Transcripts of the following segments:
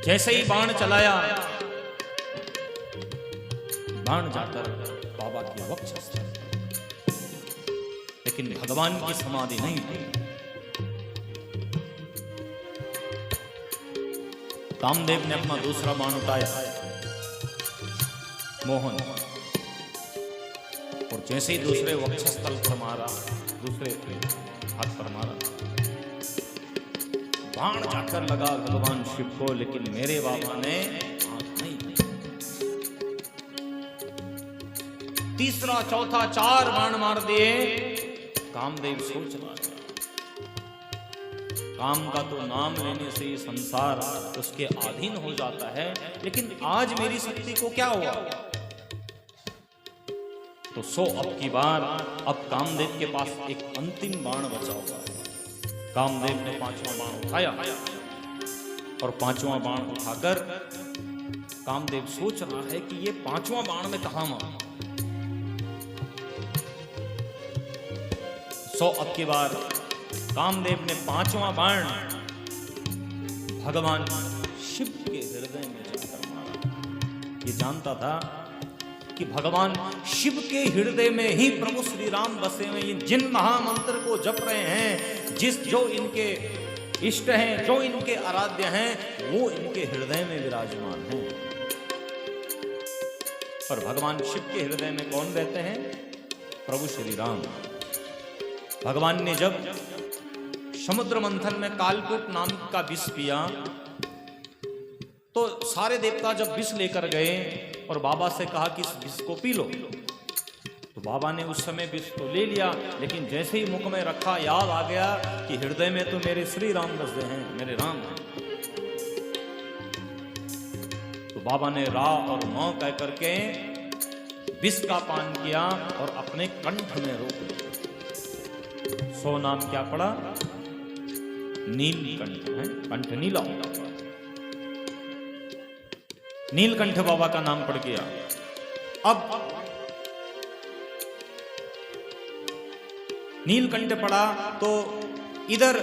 जैसे ही बाण चलाया, बाण जाकर बाबा के वक्षस्थल, लेकिन भगवान की समाधि नहीं थी। कामदेव ने अपना दूसरा बाण उठाया, मोहन, और जैसे ही दूसरे वक्षस्थल पर मारा, दूसरे हाथ पर मारा, बाण जाकर लगा भगवान शिव को, लेकिन मेरे बाबा ने आंख नहीं। तीसरा चौथा 4 बाण मार दिए। कामदेव सोच रहा है, काम का तो नाम लेने से ही संसार उसके अधीन हो जाता है, लेकिन आज मेरी शक्ति को क्या हुआ? तो अब की बार अब कामदेव के पास एक अंतिम बाण बचा हुआ है। कामदेव ने 5वां बाण उठाया, और 5वां बाण उठाकर कामदेव सोच रहा है कि ये 5वां बाण में कहां मारूं। अब की बार कामदेव ने 5वां बाण भगवान शिव के हृदय में जाकर मारा। ये जानता था कि भगवान शिव के हृदय में ही प्रभु श्री राम बसे हुए। जिन महामंत्र को जप रहे हैं, जो इनके इष्ट हैं, जो इनके आराध्य हैं, वो इनके हृदय में विराजमान हैं। पर भगवान शिव के हृदय में कौन रहते हैं? प्रभु श्री राम। भगवान ने जब समुद्र मंथन में कालकूट नाम का विष पिया, तो सारे देवता जब विष लेकर गए और बाबा से कहा कि इस विष को पी लो, तो बाबा ने उस समय विष तो ले लिया, लेकिन जैसे ही मुख में रखा, याद आ गया कि हृदय में तो मेरे श्री राम बसे हैं, मेरे राम हैं। तो बाबा ने रा और मौ कह करके विष का पान किया और अपने कंठ में रोक लिया। नाम क्या पड़ा? नीलकंठ है, कंठ नीला। नीलकंठ बाबा का नाम पड़ गया। अब नीलकंठ पड़ा तो इधर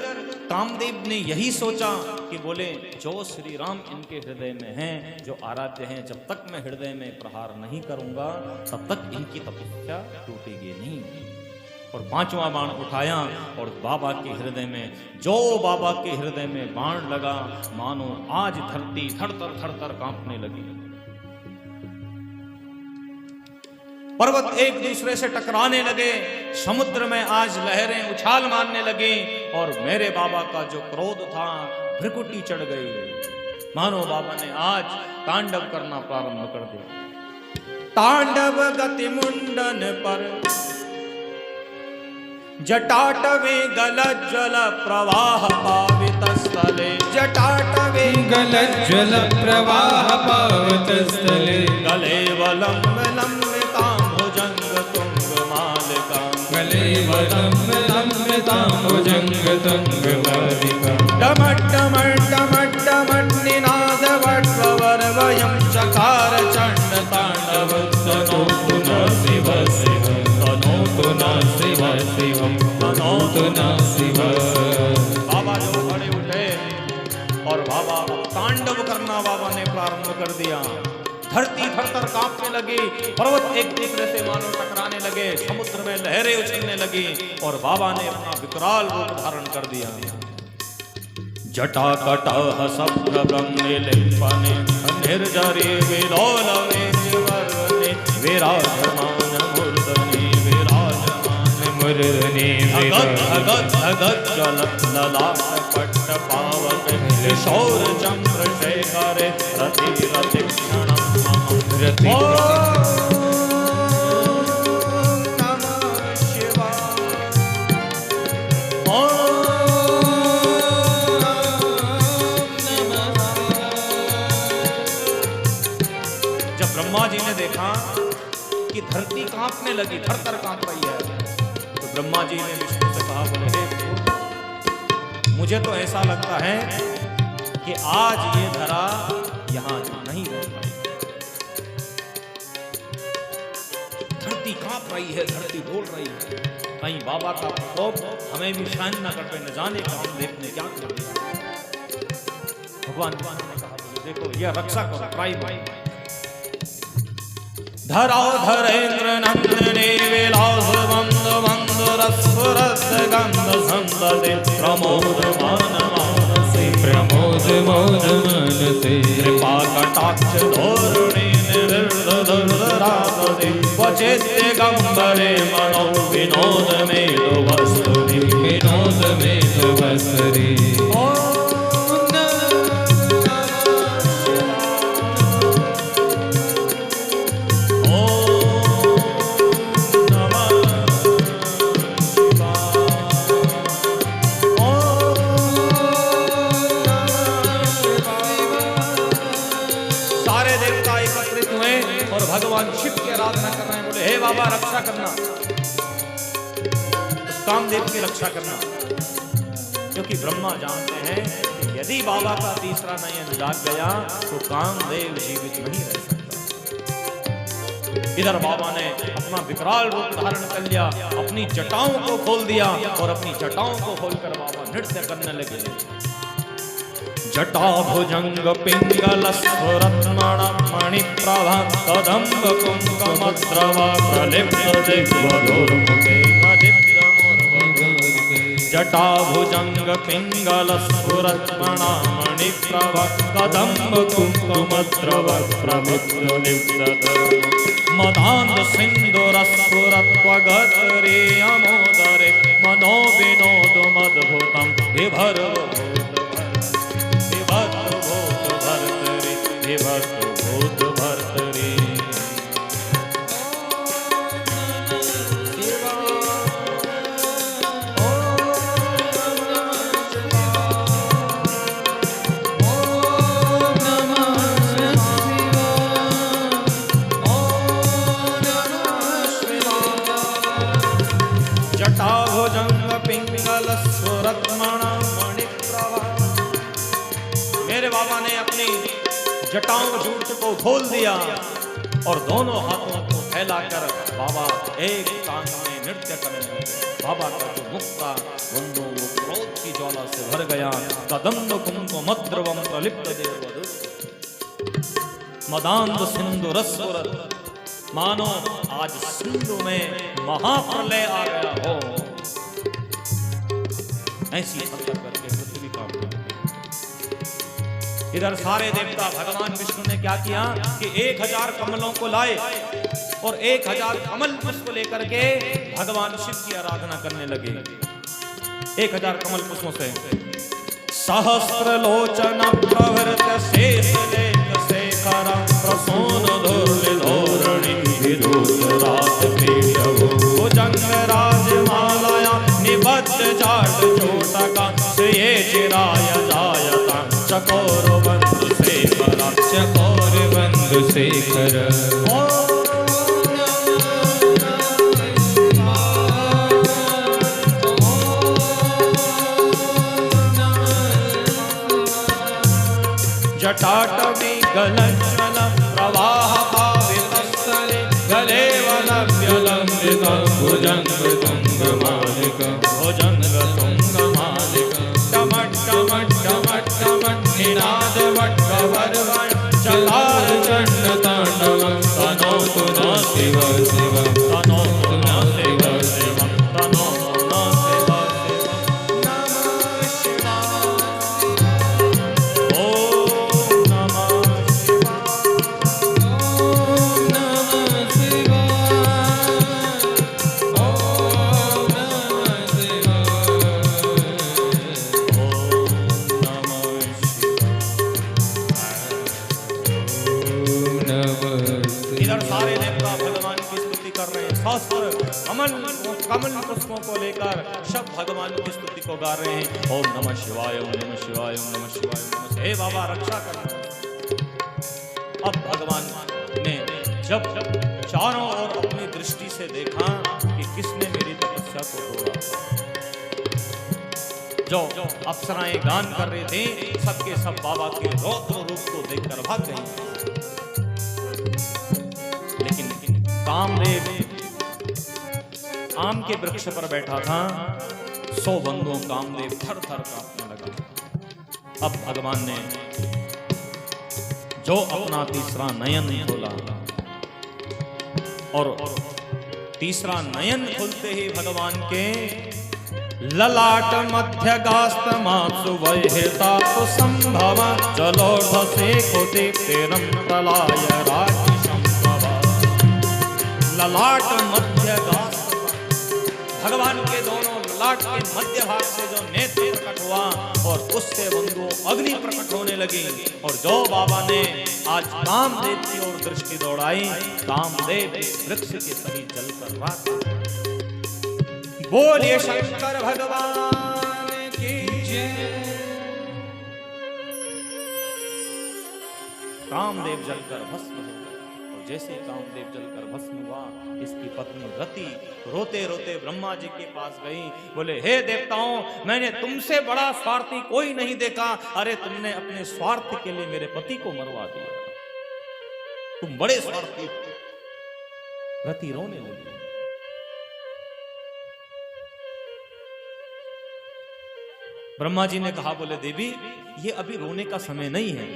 कामदेव ने यही सोचा कि बोले जो श्री राम इनके हृदय में हैं, जो आराध्य हैं, जब तक मैं हृदय में प्रहार नहीं करूंगा तब तक इनकी तपस्या टूटेगी नहीं। और 5वां बाण उठाया और बाबा के हृदय में, जो बाबा के हृदय में बाण लगा, मानो आज धरती थर-थर कांपने लगी। पर्वत एक दूसरे से टकराने लगे, समुद्र में आज लहरें उछाल मारने लगी, और मेरे बाबा का जो क्रोध था भ्रिकुटी चढ़ गई। मानो बाबा ने आज तांडव करना प्रारंभ कर दिया। तांडव गति मुंडन पर जटाटवे गलज्जल प्रवाह पावित स्थले, जटाटवे गलज्जल प्रवाह पावित स्थले, गले लंबितां भुजंग तुंग मालिका, गले लंबितां भुजंग तुंग मालिका, डमट डमट डमट डमट निनाद वट्टवर वयं चकार चंड तांडव तनोतु न शिव शिव, तनोतु न शिव शिव, तनोतु न शिव। बाबा जो खड़े उठे और बाबा तांडव करना बाबा ने प्रारंभ कर दिया। धरती थर-थर कांपने लगी, पर्वत एक दूसरे से मानो टकराने लगे, समुद्र में लहरें उछलने लगी, और बाबा ने अपना विकराल रूप धारण कर दिया। जटा कटह शब्द ब्रह्मलिपने निर्जरे विलोलवे वर्णे, विराजमान मूर्धनि विराजमान मूर्धनि भगत भगत जल ललाट पट्ट पावक, किशोर चंद्रशेखर रति रति क्षणं रति। ब्रह्मा जी ने देखा कि धरती कांपने लगी, थर-थर कांप रही है, तो ब्रह्मा जी ने विष्णु से कहा, बोले हे प्रभु, मुझे तो ऐसा लगता है कि आज ये धरा यहां नहीं रह पाएगी। धरती कांप रही है, धरती डोल रही है, कहीं बाबा का प्रकोप हमें भी सहन न कर पाए, न जाने कामदेव ने क्या कर दिया। भगवान ने कहा, देखो यह रक्षा करो प्राई भाई। धराओ धरेंद्र नंदने विलास बंद बंद रसरस गंध संददे प्रमोद मान मानसे प्रमोद मोद मनसे कृपा कटाक्ष धोरणे निर्धरादे वचेत्य गंबरे मनो विनोद में वस्तुनि विनोद में वसरे भगवान शिव की आराधना कर रहे हैं। बोले हे बाबा रक्षा करना, कामदेव की रक्षा करना, क्योंकि ब्रह्मा जानते हैं कि यदि बाबा का तीसरा नयन जाग गया तो कामदेव जीवित नहीं रह सकता। इधर बाबा ने अपना विकराल रूप धारण कर लिया, अपनी जटाओं को खोल दिया और अपनी जटाओं को खोलकर बाबा नृत्य करने लगे। जटा भुजंग पिंगल स्फुरत्मण मणिप्रभा कदम्ब कुंकुमद्रवा प्रलिप्त दिग्वधूर्मुखे जटा भुजंग पिंगल स्फुरत्मण मणिप्रभा कदम्ब कुंकुमद्रवा प्रलिप्त मदान्ध सिंधुर स्फुरत्वगतरे अमोदरे मनो विनोद मद्भुतं विभर भूत भर्तरी जटा भुजंग पिंगल स्फुरत्मण मणिप्रभा। मेरे बाबा ने अपनी जटाओं जूट को खोल दिया और दोनों हाथों को फैलाकर बाबा एक कान में नृत्य करने लगे। बाबा का जो मुख था वो क्रोध की ज्वाला से भर गया। कदम्ब कुंकुमद्रवम प्रलिप्त देववधू मदान्ध सिंधु रसवरत, मानो आज सिंधु में महाप्रलय आ गया हो, ऐसी हरकत करके पृथ्वी का। इधर सारे देवता भगवान विष्णु ने क्या किया कि 1000 कमलों को लाए और 1000 कमल पुष्प लेकर के भगवान शिव की आराधना करने लगे। 1000 कमल पुष्पों से सहस्त्र लोचन प्रवृत शेष लेख शेखर प्रसून धूर्ल धोरणी विदूत रात पीठभो भुजंग राजमालया निबद्ध जाट चोटका श्रेये चिराय जायता चकोर बंधु शेखर चकोर बंधु शेखर जटाटवी गलज्ज्वल प्रवाह पावितस्थले गले वलभ्यलम्बित भुजंग तुंग मालिक भुजंग तुंग मालिक टमट टमट टमट टमट निनाद वट्टवर्वण चकार चंड तांडव तनोतु न शिव शिव तनोतु न शिव शिव तनोतु न शिव शिव नमः शिवाय ओम नमः इधर सारे देवता भगवान की स्तुति कर रहे हैं। शास्त्र कमल पुष्पों को लेकर सब भगवान की स्तुति को गा रहे हैं। ओम नमः शिवाय ओम नमः शिवाय ओम नमः शिवाय ओम नमः। हे बाबा रक्षा करना। अब भगवान ने जब चारों ओर अपनी दृष्टि से देखा कि किसने मेरी तपस्या को तोड़ा, जो अप्सराएं गान कर रहे थे सबके सब बाबा के रौद्र रूप को देखकर भाग गई। लेकिन कामदेव आम के वृक्ष पर बैठा था। 100 बंदों कामदेव थर थर कांपने लगा। अब भगवान ने जो अपना तीसरा नयन खोला, और तीसरा नयन खुलते ही भगवान के ललाट मध्य गास्त मासु वहेता तो संभव चलो धसे को देखते रम प्रलय राजि संभव। ललाट मध्य गास्त, भगवान के दोनों ललाट के मध्य भाग से जो नेत्र प्रकट हुआ और उससे बंधु अग्नि प्रकट होने लगी। और जो बाबा ने आज कामदेव की ओर दृष्टि दौड़ाई, कामदेव वृक्ष के सभी जलकर राख। बोलिए शंकर भगवान की जय। कामदेव जलकर भस्म हो गए, और जैसे कामदेव जलकर भस्म हुआ, इसकी पत्नी रति रोते रोते ब्रह्मा जी के पास गई। बोले हे देवताओं, मैंने तुमसे बड़ा स्वार्थी कोई नहीं देखा। अरे तुमने अपने स्वार्थ के लिए मेरे पति को मरवा दिया, तुम बड़े स्वार्थी। रति रोने लगी। ब्रह्मा जी ने कहा, बोले देवी ये अभी रोने का समय नहीं है,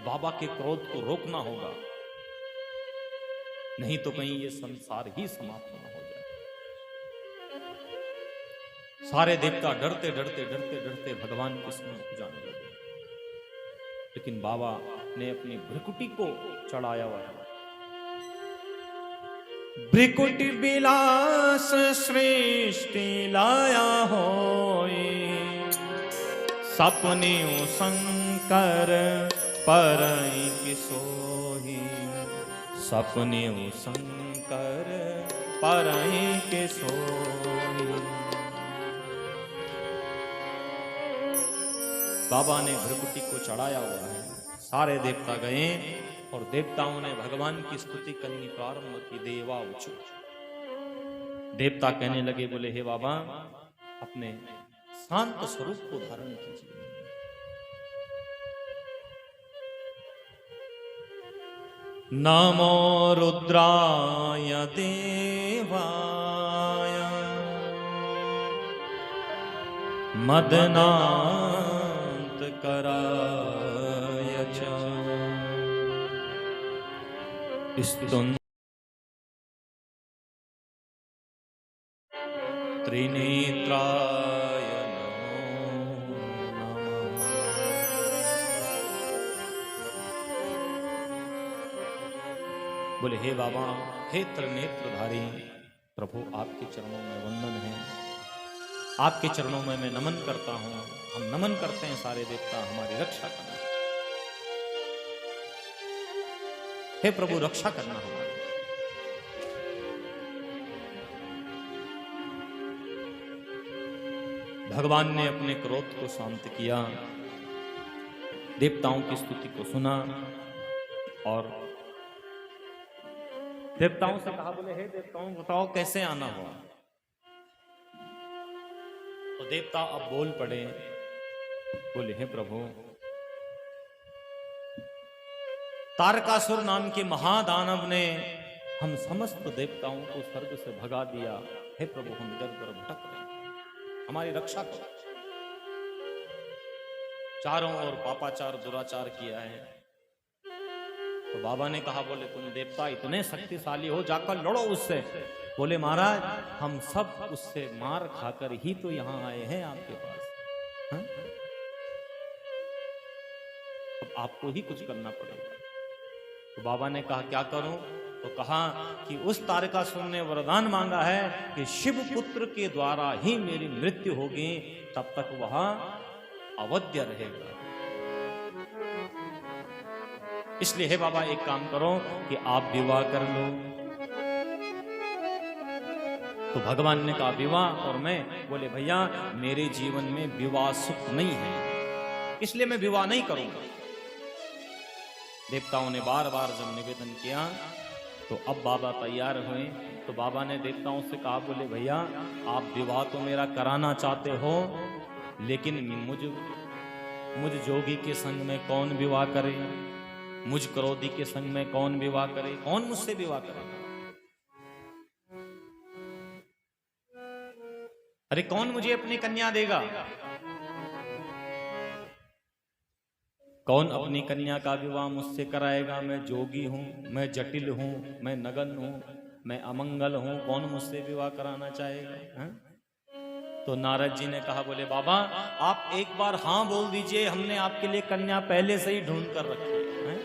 बाबा के क्रोध को रोकना होगा, नहीं तो कहीं ये संसार ही समाप्त न हो जाए। सारे देवता डरते डरते डरते डरते भगवान के समीप जाने लगे, लेकिन बाबा ने अपनी भ्रिकुटी को चढ़ाया हुआ है। भ्रिकुटी विलास सृष्टि लाया होए, सपने शंकर परई की सोही, सपने शंकर परई के सोही। बाबा ने भ्रिकुटी को चढ़ाया हुआ है। सारे देवता गए और देवताओं ने भगवान की स्तुति करनी प्रारंभ की। देवा उच्च देवता कहने लगे, बोले हे बाबा अपने शांत स्वरूप को धारण कीजिए। नमो रुद्राय देवाय मदनांत कराय च स्तुन् त्रिनेत्राय नमो नमः। बोले हे बाबा, हे त्रिनेत्रधारी प्रभु, आपके चरणों में वंदन है, आपके चरणों में मैं नमन करता हूं। हम नमन करते हैं सारे देवता, हमारी रक्षा करना। हे प्रभु रक्षा करना हमारी। भगवान ने अपने क्रोध को शांत किया, देवताओं की स्तुति को सुना और देवताओं से कहा, बोले हे देवताओं बताओ कैसे आना हुआ। तो देवता अब बोल पड़े, बोले हे प्रभु, तारकासुर नाम के महादानव ने हम समस्त देवताओं को स्वर्ग से भगा दिया। हे प्रभु हम इधर उधर भटक रहे हैं, हमारी रक्षा करो। चारों ओर पापाचार दुराचार किया है। तो बाबा ने कहा, बोले तुम देवता इतने शक्तिशाली हो, जाकर लड़ो उससे। बोले महाराज हम सब उससे मार खाकर ही तो यहाँ आए हैं आपके पास। हाँ? अब आपको ही कुछ करना पड़ेगा। तो बाबा ने कहा क्या करूं? तो कहा कि उस तारकासुर ने वरदान मांगा है कि शिव पुत्र के द्वारा ही मेरी मृत्यु होगी, तब तक वह अवध्य रहेगा। इसलिए हे बाबा एक काम करो कि आप विवाह कर लो। तो भगवान ने कहा विवाह और मैं? बोले भैया मेरे जीवन में विवाह सुख नहीं है, इसलिए मैं विवाह नहीं करूंगा। देवताओं ने बार बार जब निवेदन किया तो अब बाबा तैयार हुए। तो बाबा ने देवताओं से कहा, बोले भैया आप विवाह तो मेरा कराना चाहते हो, लेकिन मुझ जोगी के संग में कौन विवाह करे, मुझ क्रोधी के संग में कौन विवाह करे, कौन मुझसे विवाह करे? अरे कौन मुझे अपनी कन्या देगा? कौन अपनी कन्या का विवाह मुझसे कराएगा? मैं जोगी हूँ, मैं जटिल हूँ, मैं नगन हूँ, मैं अमंगल हूँ, कौन मुझसे विवाह कराना चाहेगा? हैं? तो नारद जी ने कहा, बोले बाबा आप एक बार हाँ बोल दीजिए, हमने आपके लिए कन्या पहले से ही ढूंढ कर रखी है।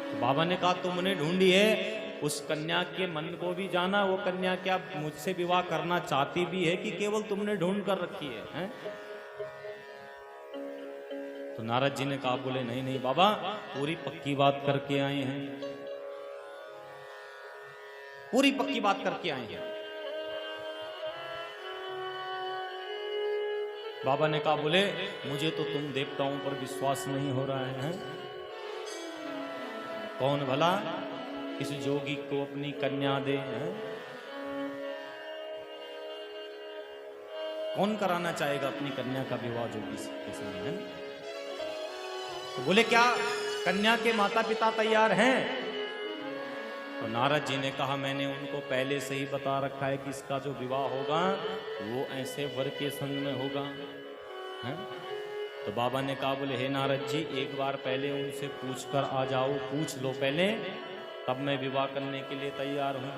तो बाबा ने कहा तुमने ढूंढी है, उस कन्या के मन को भी जाना, वो कन्या क्या मुझसे विवाह करना चाहती भी है कि केवल तुमने ढूंढ कर रखी है? तो नारद जी ने कहा, बोले नहीं नहीं बाबा, पूरी पक्की बात करके आए हैं, पूरी पक्की बात करके आए हैं। बाबा ने कहा, बोले मुझे तो तुम देवताओं पर विश्वास नहीं हो रहा है। कौन भला इस जोगी को अपनी कन्या दे? कौन कराना चाहेगा अपनी कन्या का विवाह जोगी के संग? है तो बोले क्या कन्या के माता पिता तैयार हैं? तो नारद जी ने कहा, मैंने उनको पहले से ही बता रखा है कि इसका जो विवाह होगा वो ऐसे वर के संग में होगा। है? तो बाबा ने कहा, बोले हे नारद जी, एक बार पहले उनसे पूछ कर आ जाओ, पूछ लो पहले, तब मैं विवाह करने के लिए तैयार हूँ।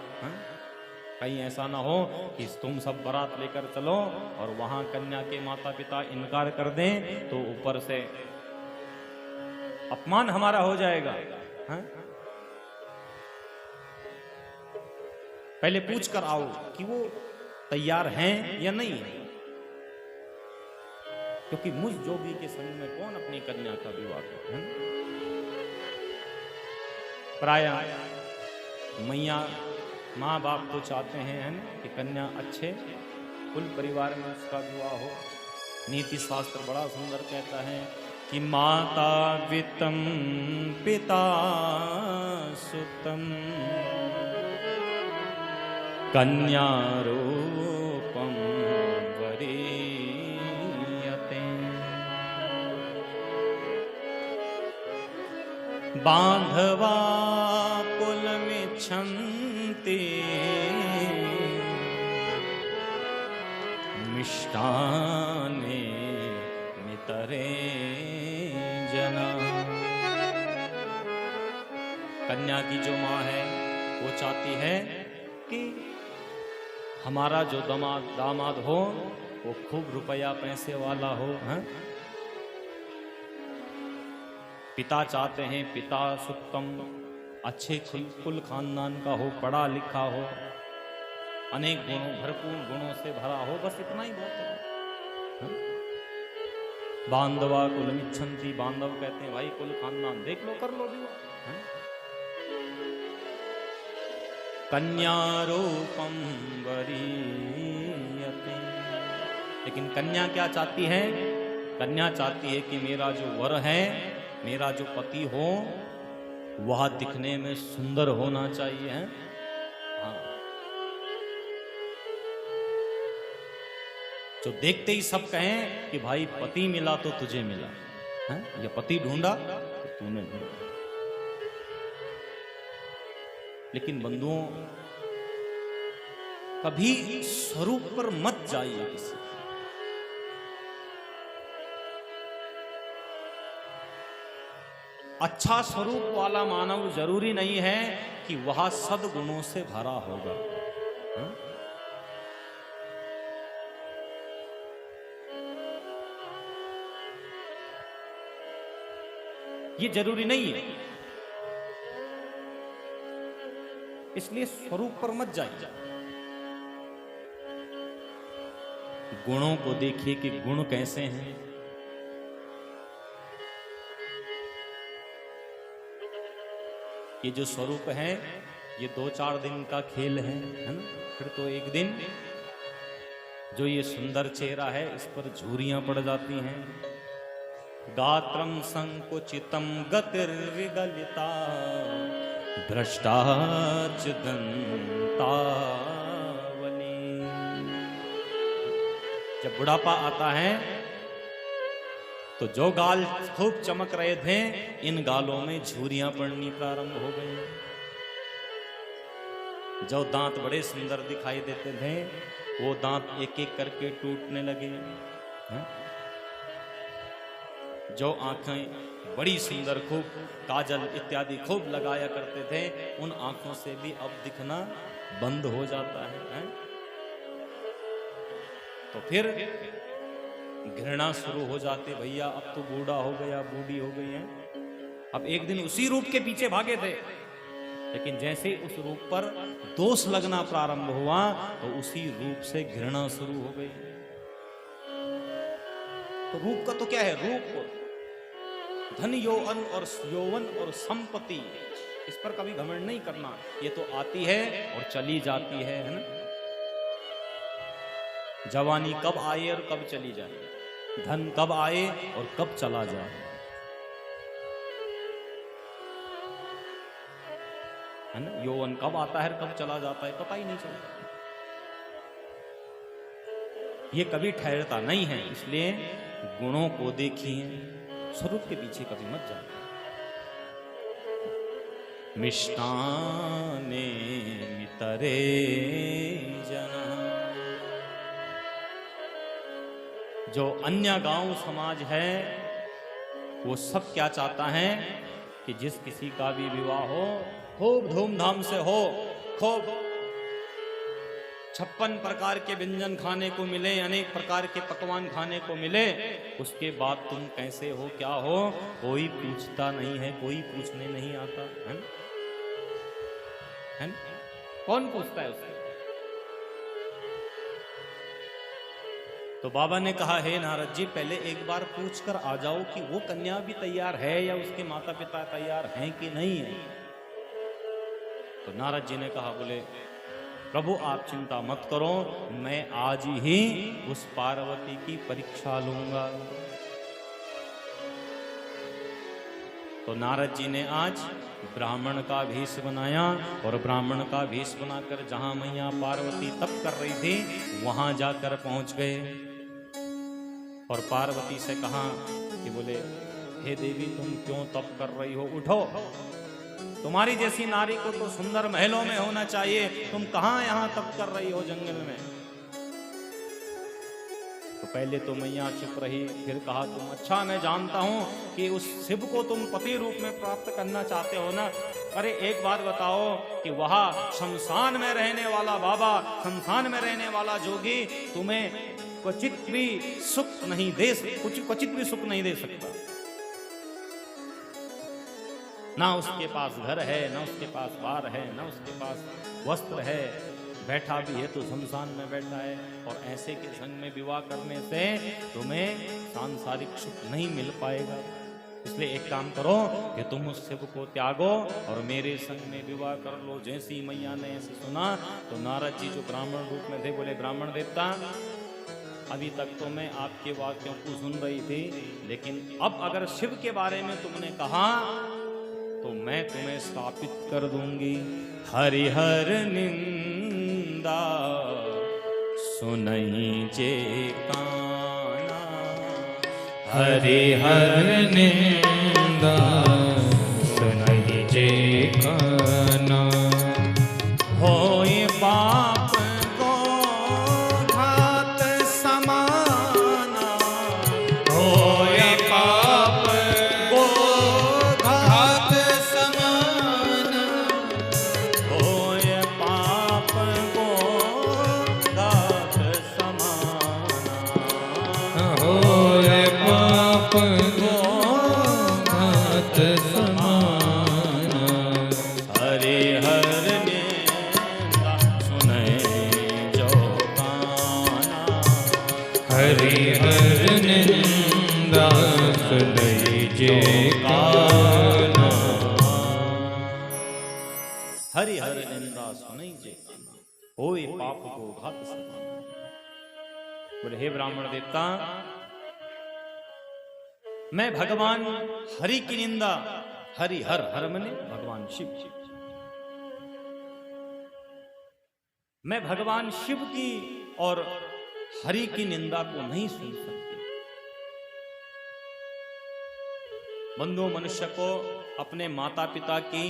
कहीं ऐसा ना हो कि तुम सब बारात लेकर चलो और वहां कन्या के माता पिता इनकार कर दें तो ऊपर से अपमान हमारा हो जाएगा। है? पहले पूछ कर आओ कि वो तैयार हैं या नहीं है, क्योंकि मुझ जोगी के संग में कौन अपनी कन्या का विवाह करे? प्राय मैया माँ बाप तो चाहते हैं कि कन्या अच्छे कुल परिवार में उसका विवाह हो। नीति शास्त्र बड़ा सुंदर कहता है कि माता वित्तम पिता सुतम कन्या रूपम वरीयते बांधवा कुलमिच्छन्ति मिष्टाने मितरे जना। कन्या की जो माँ है वो चाहती है कि हमारा जो दामाद हो वो खूब रुपया पैसे वाला हो। है? पिता चाहते हैं पिता सुत्तम अच्छे कुल खानदान का हो, पढ़ा लिखा हो, अनेक गुणों भरपूर गुणों से भरा हो, बस इतना ही बहुत है। बांधवा कुलमिच्छन्ति, बांधव कहते हैं भाई कुल खानदान देख लो, कर लो भी। कन्या रूपम वरीयते, लेकिन कन्या क्या चाहती है? कन्या चाहती है कि मेरा जो वर है, मेरा जो पति हो, वह दिखने में सुंदर होना चाहिए। है? हाँ, जो देखते ही सब कहें कि भाई पति मिला तो तुझे मिला है, या पति ढूंढा तो तूने ढूंढा। लेकिन बंधुओं, कभी स्वरूप पर मत जाइए किसी। अच्छा स्वरूप वाला मानव जरूरी नहीं है कि वह सद्गुणों से भरा होगा। ये जरूरी नहीं है, इसलिए स्वरूप पर मत जाइए। गुणों को देखिए कि गुण कैसे हैं। ये जो स्वरूप है ये 2-4 दिन का खेल है ना? फिर तो एक दिन जो ये सुंदर चेहरा है इस पर झुर्रियां पड़ जाती हैं। गात्रम संकुचितम गतिर्विगलिता भ्रष्टाच दंतावली। जब बुढ़ापा आता है तो जो गाल खूब चमक रहे थे, इन गालों में झुर्रियां पड़नी प्रारंभ हो गई। जो दांत बड़े सुंदर दिखाई देते थे वो दांत एक एक करके टूटने लगे। जो आंखें बड़ी सुंदर खूब काजल इत्यादि खूब लगाया करते थे, उन आंखों से भी अब दिखना बंद हो जाता है, हैं? तो फिर घृणा शुरू हो जाती, भैया अब तो बूढ़ा हो गया, बूढ़ी हो गई है। अब एक दिन उसी रूप के पीछे भागे थे, लेकिन जैसे उस रूप पर दोष लगना प्रारंभ हुआ तो उसी रूप से घृणा शुरू हो गई। तो रूप का तो क्या है, रूप धन यौवन और संपत्ति, इस पर कभी घमंड नहीं करना। ये तो आती है और चली जाती है ना। जवानी कब आए और कब चली जाए, धन कब आए और कब चला जाए, है ना। यौवन कब आता है और कब चला जाता है पता ही नहीं चलता। ये कभी ठहरता नहीं है, इसलिए गुणों को देखिए, स्वरूप के पीछे कभी मत जाए। मिष्टाने मितरे जना, जो अन्य गांव समाज है वो सब क्या चाहता है कि जिस किसी का भी विवाह हो खूब धूमधाम से हो, खूब 56 प्रकार के व्यंजन खाने को मिले, अनेक प्रकार के पकवान खाने को मिले, उसके बाद तुम कैसे हो, क्या हो, कोई पूछता नहीं है, कोई पूछने नहीं आता है ना? है ना? कौन पूछता है उससे? तो बाबा ने कहा, हे नारद जी, पहले एक बार पूछ कर आ जाओ कि वो कन्या भी तैयार है या उसके माता पिता तैयार हैं कि नहीं है। तो नारद जी ने कहा, बोले प्रभु आप चिंता मत करो, मैं आज ही उस पार्वती की परीक्षा लूंगा। तो नारद जी ने आज ब्राह्मण का भेष बनाया और ब्राह्मण का भेष बनाकर जहां मैया पार्वती तप कर रही थी वहां जाकर पहुंच गए और पार्वती से कहा कि बोले, हे देवी तुम क्यों तप कर रही हो, उठो, तुम्हारी जैसी नारी को तो सुंदर महलों में होना चाहिए, तुम कहां यहां तप कर रही हो जंगल में। तो पहले तो मैया चुप रही, फिर कहा, तुम अच्छा मैं जानता हूं कि उस शिव को तुम पति रूप में प्राप्त करना चाहते हो ना। अरे एक बात बताओ कि वहां शमशान में रहने वाला बाबा, शमशान में रहने वाला जोगी तुम्हें क्वचित भी सुख नहीं दे, क्वचित भी सुख नहीं दे सकता। ना उसके पास घर है, ना उसके पास बार है, ना उसके पास वस्त्र है, बैठा भी है तो शमशान में बैठा है। और ऐसे के संग में विवाह करने से तुम्हें सांसारिक सुख नहीं मिल पाएगा। इसलिए एक काम करो कि तुम उस शिव को त्यागो और मेरे संग में विवाह कर लो। जैसी मैया ने ऐसे सुना तो नारद जी जो ब्राह्मण रूप में थे बोले, ब्राह्मण देवता, अभी तक तो मैं आपके वाक्यों को सुन रही थी, लेकिन अब अगर शिव के बारे में तुमने कहा तो मैं तुम्हें स्थापित कर दूंगी। हरिहर निंदा सुनई जे काना, हरिहर निंदा सुनई जे काना, होए पाप को घात समाना, होए पाप को घात समाना, होए पाप को घात समाना, होए पाप को घात समाना, हरिहर निंदा सुने जो काना, हरिहर निंदा सुनई जे काना, हरिहर निंदा सुनई जे काना, होए पाप को घात समाना। बोले, हे ब्राह्मण देवता, मैं भगवान हरि की निंदा, हरि हर हर मने भगवान शिव, मैं भगवान शिव की और हरि की निंदा को नहीं सुन सकती। बंधु मनुष्य को अपने माता पिता की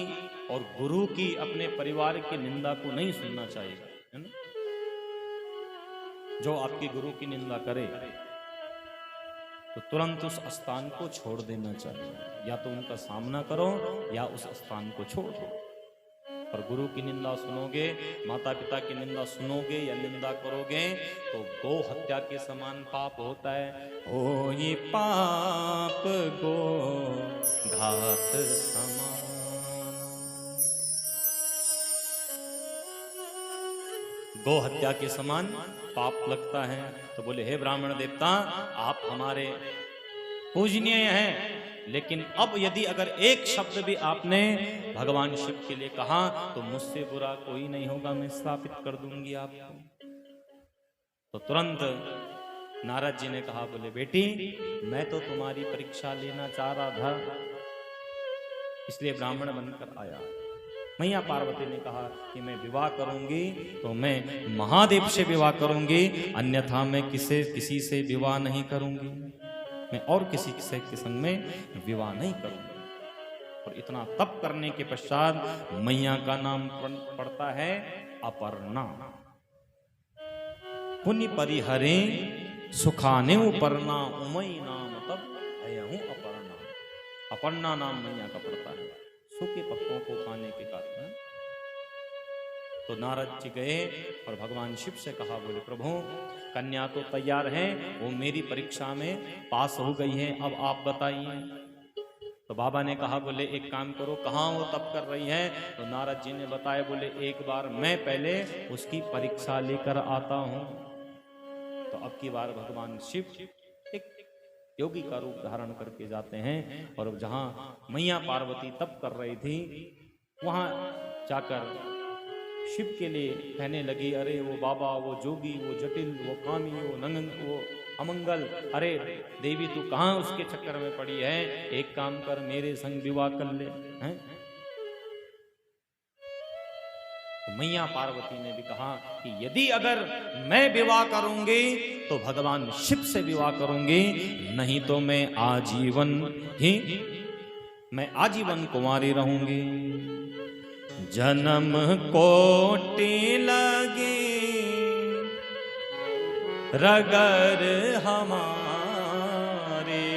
और गुरु की, अपने परिवार की निंदा को नहीं सुनना चाहिए, है ना। जो आपके गुरु की निंदा करे तो तुरंत उस स्थान को छोड़ देना चाहिए, या तो उनका सामना करो या उस स्थान को छोड़ दो। और गुरु की निंदा सुनोगे, माता पिता की निंदा सुनोगे या निंदा करोगे तो गो हत्या के समान पाप होता है। ओ ये पाप गो घात समान, गो हत्या के समान पाप लगता है। तो बोले हे ब्राह्मण देवता, आप हमारे पूजनीय हैं, लेकिन अब यदि अगर एक शब्द भी आपने भगवान शिव के लिए कहा तो मुझसे बुरा कोई नहीं होगा, मैं स्थापित कर दूंगी आपको। तो तुरंत नारद जी ने कहा, बोले बेटी मैं तो तुम्हारी परीक्षा लेना चाह रहा था, इसलिए ब्राह्मण बनकर आया। मैया पार्वती ने कहा कि मैं विवाह करूंगी तो मैं महादेव से विवाह करूंगी, अन्यथा मैं किसी से विवाह नहीं करूंगी, मैं और किसी के संग में विवाह नहीं करूंगी। और इतना तप करने के पश्चात मैया का नाम पड़ता है अपर्णा। पुण्य परिहरे सुखाने पर्णा, उमई नाम तब अयहूं अपर्णा। अपर्णा नाम मैया का पड़ता है, सूखे पत्तों को खाने के कारण। तो नारद जी गए और भगवान शिव से कहा, बोले प्रभु कन्या तो तैयार है, वो मेरी परीक्षा में पास हो गई है, अब आप बताइए। तो बाबा ने कहा, बोले एक काम करो, कहाँ वो तप कर रही है? तो नारद जी ने बताया, बोले एक बार मैं पहले उसकी परीक्षा लेकर आता हूँ। तो अब की बार भगवान शिव एक योगी का रूप धारण करके जाते हैं और जहाँ मैया पार्वती तप कर रही थी वहाँ जाकर शिव के लिए कहने लगी, अरे वो बाबा, वो जोगी, वो जटिल, वो कामी, वो नंगन, वो अमंगल, अरे देवी तू कहाँ उसके चक्कर में पड़ी है, एक काम कर मेरे संग विवाह कर ले। हैं? तो मैया पार्वती ने भी कहा कि यदि अगर मैं विवाह करूंगी तो भगवान शिव से विवाह करूंगी, नहीं तो मैं आजीवन कुंवारी रहूंगी। जन्म कोटि लगे रगर हमारे,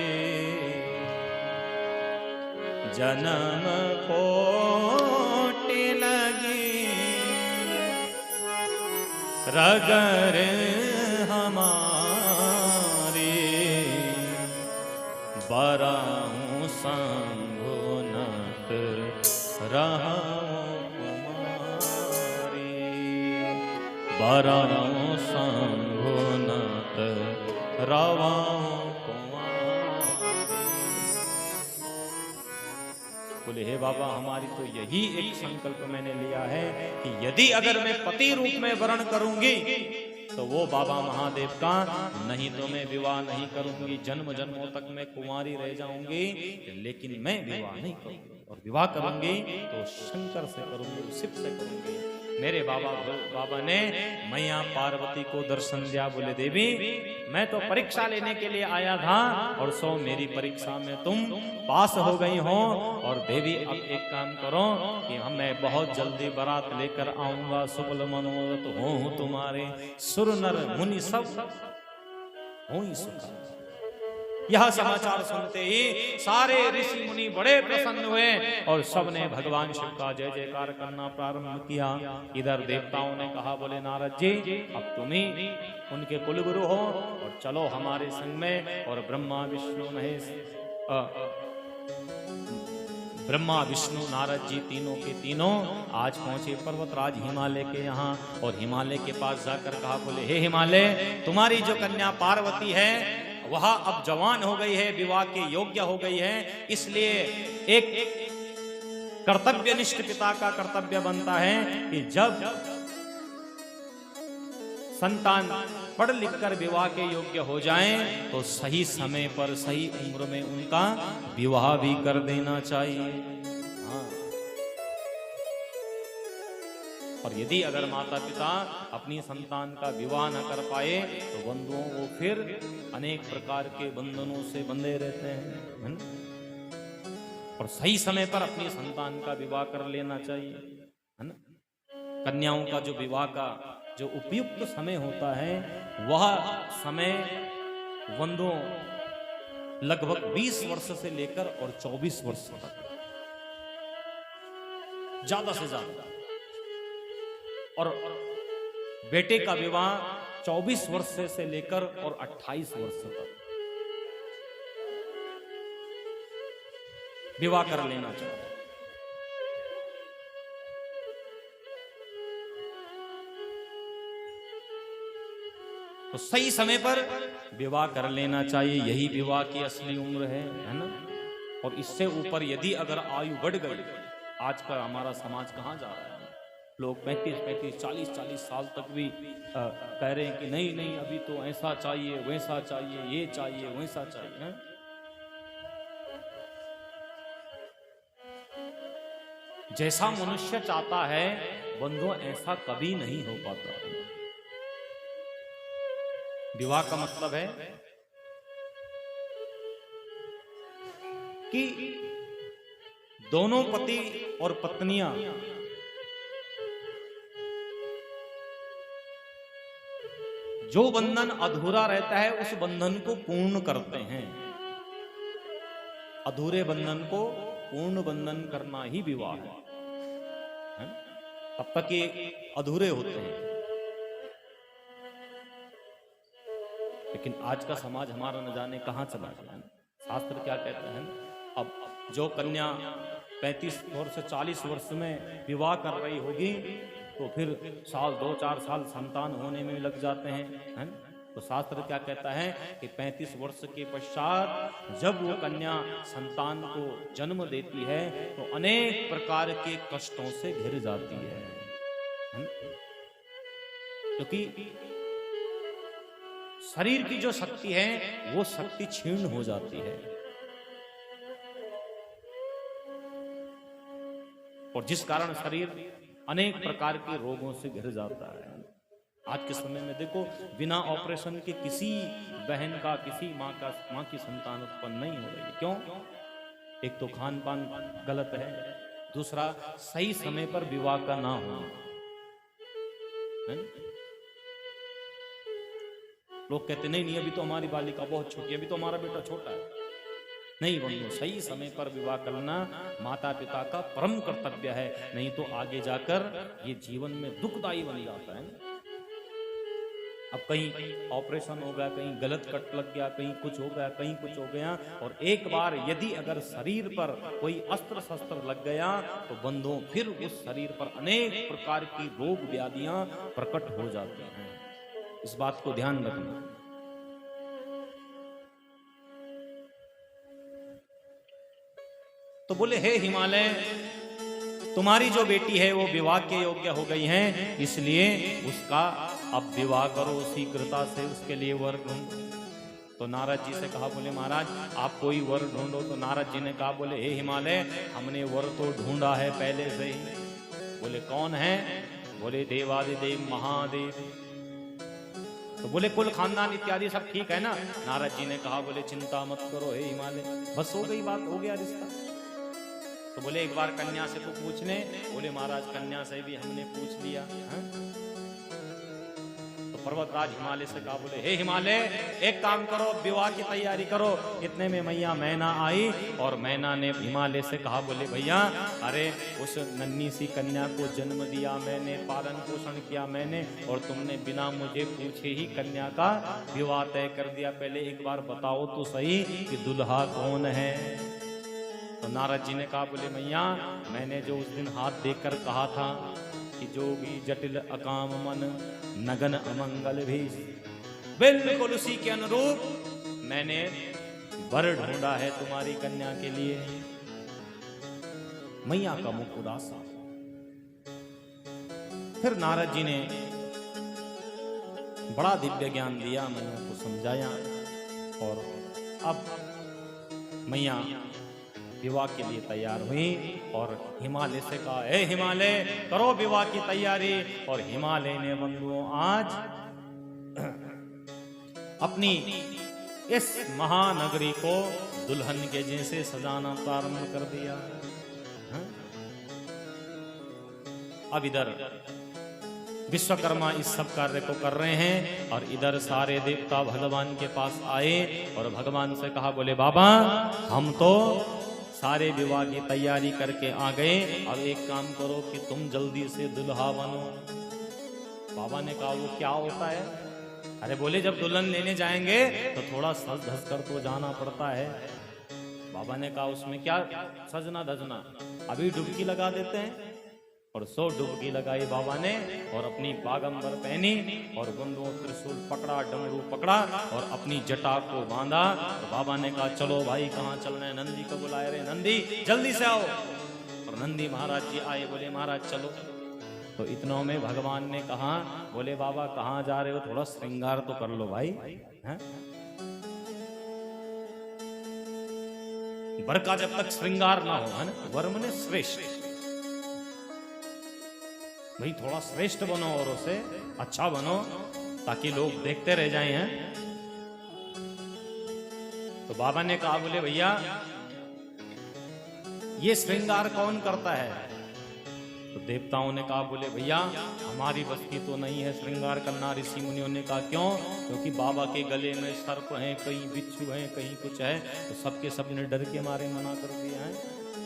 जन्म कोटि लगे रगर हमारे, बराऊं संगुनत रहा बराऊं संगुनत रवा बोले हे बाबा, हमारी तो यही एक संकल्प मैंने लिया है कि यदि अगर मैं पति रूप में वर्ण करूंगी तो वो बाबा महादेव का, नहीं तो मैं विवाह नहीं करूंगी, जन्म जन्मों तक मैं कुंवारी रह जाऊंगी, लेकिन मैं विवाह नहीं करूंगी। और विवाह करूंगी तो शंकर से करूंगी, शिव से करूंगी। मेरे बाबा ने मैया पार्वती को दर्शन दिया, बोले देवी मैं तो परीक्षा लेने के लिए आया था और सो मेरी परीक्षा में तुम पास हो गई हो, और देवी अब एक काम करो कि मैं बहुत जल्दी बारात लेकर आऊंगा, सुबल मनोरथ हो तुम्हारे, सुर नर मुनि सब हो ही सुख। यह समाचार सुनते ही सारे ऋषि मुनि बड़े प्रसन्न हुए और सबने भगवान शिव का जय जयकार करना प्रारंभ किया। इधर देवताओं ने कहा, बोले नारद जी अब तुम ही उनके कुलगुरु हो और चलो हमारे संग में। और ब्रह्मा विष्णु नारद जी तीनों के तीनों आज पहुंचे पर्वतराज हिमालय के यहाँ, और हिमालय के पास जाकर कहा, बोले हे हिमालय, तुम्हारी जो कन्या पार्वती है वह अब जवान हो गई है, विवाह के योग्य हो गई है, इसलिए एक कर्तव्यनिष्ठ पिता का कर्तव्य बनता है कि जब संतान पढ़ लिख कर विवाह के योग्य हो जाएं तो सही समय पर सही उम्र में उनका विवाह भी कर देना चाहिए। हाँ। और यदि अगर माता पिता अपनी संतान का विवाह न कर पाए तो बंधुओं को फिर अनेक प्रकार के बंधनों से बंधे रहते हैं, और सही समय पर अपनी संतान का विवाह कर लेना चाहिए, है ना। कन्याओं का जो विवाह का जो उपयुक्त समय होता है वह समय बंधुओं लगभग 20 वर्ष से लेकर और 24 वर्ष तक, ज्यादा से ज्यादा। और बेटे का विवाह 24 वर्ष से लेकर और 28 वर्ष तक विवाह कर लेना चाहिए। तो सही समय पर विवाह कर लेना चाहिए, यही विवाह की असली उम्र है ना। और इससे ऊपर यदि अगर आयु बढ़ गई, आज का हमारा समाज कहाँ जा रहा है, लोग 35, 40 साल तक भी कह रहे हैं कि नहीं नहीं अभी तो ऐसा चाहिए, वैसा चाहिए, ये चाहिए, वैसा चाहिए है? जैसा मनुष्य चाहता है बंधुओं, ऐसा कभी नहीं हो पाता। विवाह का मतलब है कि दोनों पति और पत्नियां जो बंधन अधूरा रहता है उस बंधन को पूर्ण करते हैं। अधूरे बंधन को पूर्ण बंधन करना ही विवाह है? तब तक ये अधूरे होते हैं। लेकिन आज का समाज हमारा न जाने कहां चला गया है। शास्त्र क्या कहते हैं, अब जो कन्या 35 वर्ष से 40 वर्ष में विवाह कर रही होगी तो फिर साल 2-4 साल संतान होने में लग जाते हैं। तो शास्त्र क्या कहता है कि 35 वर्ष के पश्चात जब वो कन्या संतान को जन्म देती है तो अनेक प्रकार के कष्टों से घिर जाती है, क्योंकि शरीर की जो शक्ति है वो शक्ति क्षीण हो जाती है। और जिस कारण शरीर अनेक प्रकार के रोगों से घिर जाता है। आज के समय में देखो, बिना ऑपरेशन के किसी बहन का, किसी माँ की संतान उत्पन्न नहीं हो रही। क्यों? एक तो खान पान गलत है, दूसरा सही समय पर विवाह का ना होना। लोग कहते नहीं अभी तो हमारी बालिका बहुत छोटी है, अभी तो हमारा बेटा छोटा है। नहीं बंधु, सही समय पर विवाह करना माता पिता का परम कर्तव्य है, नहीं तो आगे जाकर ये जीवन में दुखदायी बन जाता है। अब कहीं ऑपरेशन हो गया, कहीं गलत कट लग गया, कहीं कुछ हो गया, कहीं कुछ हो गया, और एक बार यदि अगर शरीर पर कोई अस्त्र शस्त्र लग गया तो बंधुओं फिर उस शरीर पर अनेक प्रकार की रोग व्याधियां प्रकट हो जाती हैं। इस बात को ध्यान रखना। तो बोले, हे हिमालय, तुम्हारी जो बेटी है वो विवाह के योग्य हो गई है, इसलिए उसका अब विवाह करो शीघ्रता से, उसके लिए वर ढूंढो। तो नारद जी से कहा, बोले महाराज आप कोई वर ढूंढो। तो नारद जी ने कहा, बोले हे हिमालय, हमने वर तो ढूंढा है पहले से ही। बोले कौन है? बोले देवादिदेव महादेव। तो बोले कुल खानदान इत्यादि सब ठीक है ना? नारद जी ने कहा, बोले चिंता मत करो हे हिमालय, बस हो गई बात, हो गया रिश्ता। तो बोले एक बार कन्या से तो पूछ ले। बोले महाराज कन्या से भी हमने पूछ लिया। तो पर्वतराज हिमालय से कहा, बोले हे हिमालय, एक काम करो, विवाह की तैयारी करो। इतने में मैया मैना आई और मैना ने हिमालय से कहा, बोले भैया, अरे उस नन्ही सी कन्या को जन्म दिया मैंने, पालन पोषण किया मैंने, और तुमने बिना मुझे पूछे ही कन्या का विवाह तय कर दिया। पहले एक बार बताओ तो सही कि दुल्हा कौन है? तो नारद जी ने कहा, बोले मैया, मैंने जो उस दिन हाथ देकर कहा था कि जोगी जटिल अकाम मन नगन अमंगल भी, बिल्कुल उसी के अनुरूप मैंने वर ढूंढा है तुम्हारी कन्या के लिए। मैया का मुख उदास। फिर नारद जी ने बड़ा दिव्य ज्ञान दिया, मैया को समझाया, और अब मैया विवाह के लिए तैयार हुई और हिमालय से कहा, हे हिमालय, करो विवाह की तैयारी। और हिमालय ने बंधुओं आज अपनी इस महानगरी को दुल्हन के जैसे सजाना प्रारंभ कर दिया। अब इधर विश्वकर्मा इस सब कार्य को कर रहे हैं और इधर सारे देवता भगवान के पास आए और भगवान से कहा, बोले बाबा हम तो सारे विवाह की तैयारी करके आ गए, अब एक काम करो कि तुम जल्दी से दुल्हा बनो। बाबा ने कहा, वो क्या होता है? अरे बोले जब दुल्हन लेने जाएंगे तो थोड़ा सज धज कर तो जाना पड़ता है। बाबा ने कहा, उसमें क्या सजना धजना, अभी डुबकी लगा देते हैं। और 100 डुबकी लगाई बाबा ने और अपनी बागंबर पहनी और गुंडों त्रिशूल पकड़ा, डमरू पकड़ा और अपनी जटा को बांधा। और बाबा ने कहा, चलो भाई कहाँ चलना है? नंदी को बुलाए रहे, नंदी जल्दी से आओ। और नंदी महाराज जी आए, बोले महाराज चलो। तो इतनों में भगवान ने कहा, बोले बाबा कहाँ जा रहे हो? थोड़ा श्रृंगार तो कर लो भाई। है? वर का जब तक श्रृंगार ना हो, है ना, वर मने श्रेष्ठ, भाई थोड़ा श्रेष्ठ बनो और उसे अच्छा बनो ताकि लोग देखते रह जाएं। हैं? तो बाबा ने कहा, बोले भैया ये श्रृंगार कौन करता है? तो देवताओं ने कहा, बोले भैया हमारी बस की तो नहीं है श्रृंगार करना। ऋषि मुनियों ने कहा, क्यों? क्योंकि बाबा के गले में सर्प हैं, कहीं बिच्छू हैं, कहीं कुछ है, तो सबके सब ने डर के मारे मना कर दिया है।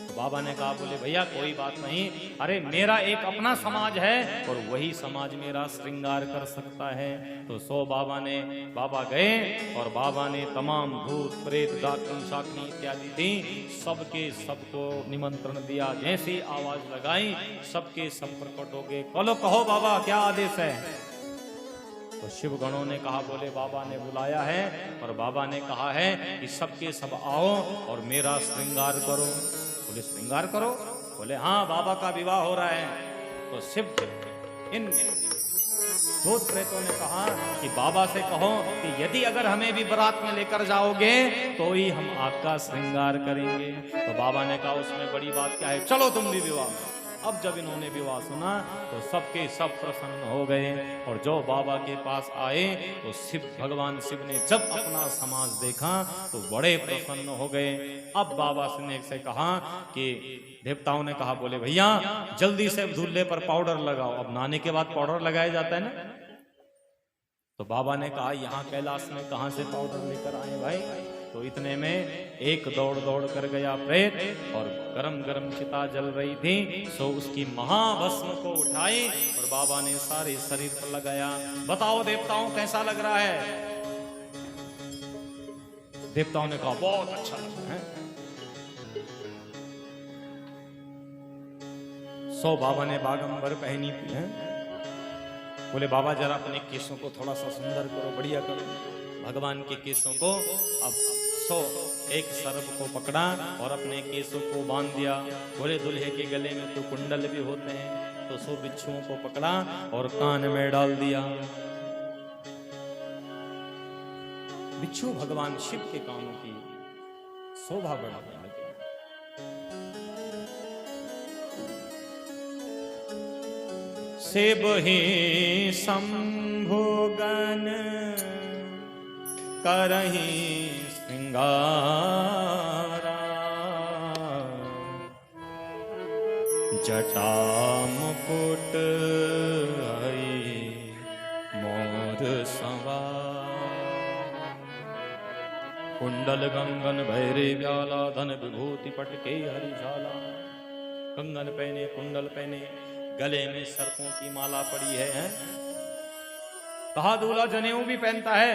बाबा ने कहा, बोले भैया कोई बात नहीं, अरे मेरा एक अपना समाज है और वही समाज मेरा श्रृंगार कर सकता है। तो बाबा गए और बाबा ने तमाम भूत प्रेत डाकनी शाकनी इत्यादि थी, सबके सबको निमंत्रण दिया। जैसी आवाज लगाई सबके सब प्रकट हो गए। बोलो कहो बाबा क्या आदेश है? तो शिव गणों ने कहा, बोले बाबा ने बुलाया है और बाबा ने कहा है कि सबके सब आओ और मेरा श्रृंगार करो। बोले श्रृंगार करो? बोले हाँ, बाबा का विवाह हो रहा है। तो शिव इन भूत प्रेतों ने कहा कि बाबा से कहो कि यदि अगर हमें भी बारात में लेकर जाओगे तो ही हम आपका श्रृंगार करेंगे। तो बाबा ने कहा, उसमें बड़ी बात क्या है, चलो तुम भी विवाह में। अब जब इन्होंने विवाह सुना तो सबके सब प्रसन्न हो गए और जो बाबा के पास आए तो भगवान शिव ने जब अपना समाज देखा तो बड़े प्रसन्न हो गए। अब बाबा ने से कहा कि देवताओं ने कहा, बोले भैया जल्दी से दूल्हे पर पाउडर लगाओ। अब नहाने के बाद पाउडर लगाया जाता है ना। तो बाबा ने कहा, यहाँ कैलाश में कहाँ से पाउडर लेकर आए भाई? तो इतने में एक दौड़ दौड़ कर गया प्रेत और गरम गरम चिता जल रही थी, सो उसकी महाभस्म को उठाई और बाबा ने सारे शरीर पर लगाया। बताओ देवताओं कैसा लग रहा है? देवताओं ने कहा, बहुत अच्छा लग रहा है। सो बाबा ने बागंबर पहनी है। बोले बाबा जरा अपने केसों को थोड़ा सा सुंदर करो, बढ़िया करो। भगवान के केसों को अब एक सर्प को पकड़ा और अपने केसों को बांध दिया। बोले दुल्हे के गले में तो कुंडल भी होते हैं, तो 100 बिच्छुओं को पकड़ा और कान में डाल दिया। बिच्छू भगवान शिव के कानों की शोभा बढ़ाने लगे। शिव ही शंभुगन करहि श्रृंगारा, जटा मुकुट हरि मोर सवार। कुंडल गंगन भैरे व्याला, धन विभूति पटके हरिशाला। कंगन पहने, कुंडल पहने, गले में सर्पों की माला पड़ी है। कहा दूल्हा जनेऊ भी पहनता है।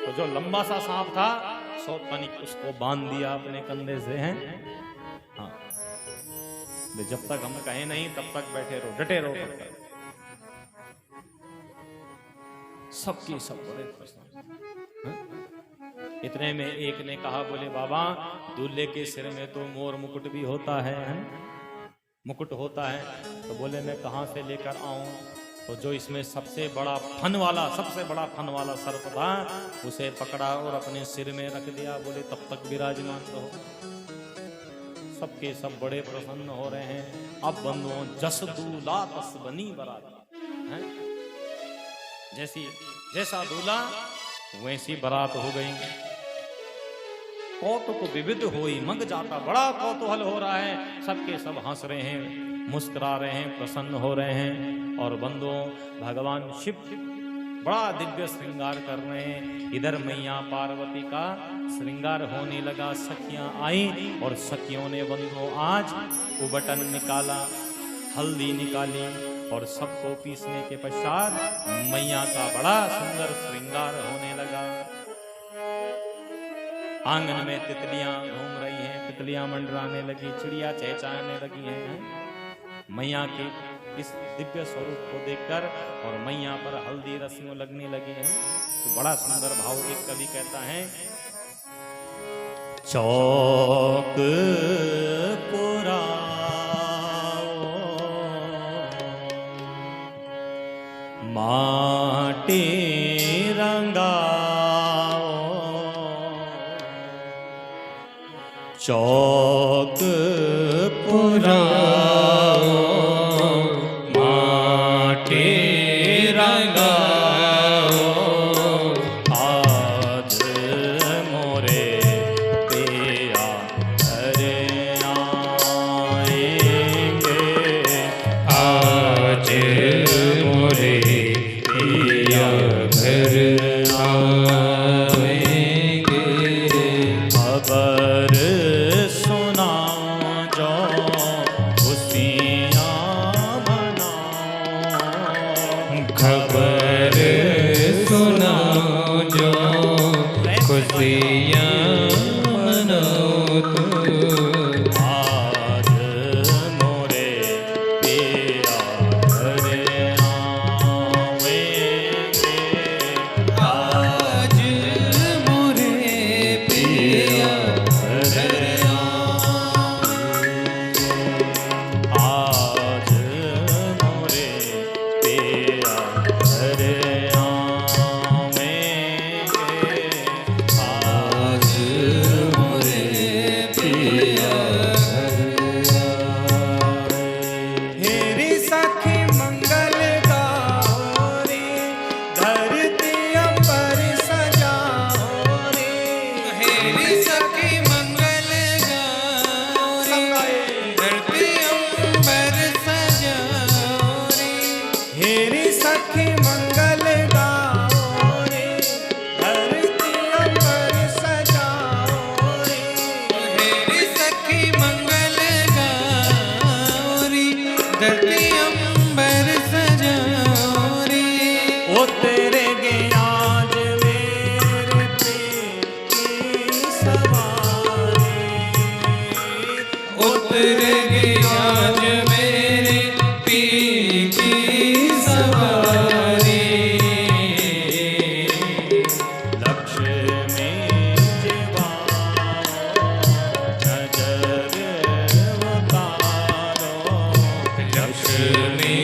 तो जो लंबा सा सांप था सौतनिक उसको बांध दिया अपने कंधे से। हैं हाँ, जब तक हम कहें नहीं तब तक बैठे रहो, डटे रहो तब तक। सबकी सब बड़े प्रसन्न। इतने में एक ने कहा, बोले बाबा दूल्हे के सिर में तो मोर मुकुट भी होता है? मुकुट होता है। तो बोले मैं कहाँ से लेकर आऊं? तो जो इसमें सबसे बड़ा फन वाला सर्प था उसे पकड़ा और अपने सिर में रख दिया। बोले तब तक विराजमान रहो। सबके सब बड़े प्रसन्न हो रहे हैं। अब बंधुओं जस दूल्हा तस बनी बारात, जैसा दूल्हा वैसी बारात हो गई। कौतुक विविध होई मंग जाता। बड़ा कौतूहल हो रहा है, सबके सब हंस रहे हैं, मुस्कुरा रहे हैं, प्रसन्न हो रहे हैं। और बंधुओं, भगवान शिव बड़ा दिव्य श्रृंगार कर रहे हैं। इधर मैया पार्वती का श्रृंगार होने लगा। सखियां आई और सखियों ने बंधुओं आज उबटन निकाला, हल्दी निकाली और सबको पीसने के पश्चात मैया का बड़ा सुंदर श्रृंगार होने लगा। आंगन में तितलियां घूम रही हैं, तितलियां मंडराने लगी, चिड़िया चहचहाने लगी हैं मैया के इस दिव्य स्वरूप को देखकर। और मैया पर हल्दी रस्में लगने लगी हैं। तो बड़ा सुंदर भाव एक कवि कहता है, चौक पुराओ माटी रंगाओ, चौक पुराओ माटी रंगाओ, आज मोरे पिया घर आएंगे, आज मोरे पिया घर आएंगे। खबर सुना जो खुशियाँ मनाओ, खबर सुना जो खुशियाँ मनाओ तो। आज मोरे पिया घर आवेंगे, आज मोरे पिया घर आज मोरे पिया घर आवेंगे, आज मोरे पिया हेरी सखी मंगल गौरी, धरती अंबर सजाओ रे। हेरी सखी मंगल गौरी, धरती अंबर सजाओ रे। हेरी सखी मंगल गौरी, धरती अंबर सजाओ रे। हेरी सखी मंगल गौरी, धरती अंबर सजाओ रे। ओ तेरे ज्ञान मेरे पे की सवारी, उतर गया आज मेरे पी की सवारी। लक्ष्य में जीवाओ, नजर उतारो, लक्ष्मी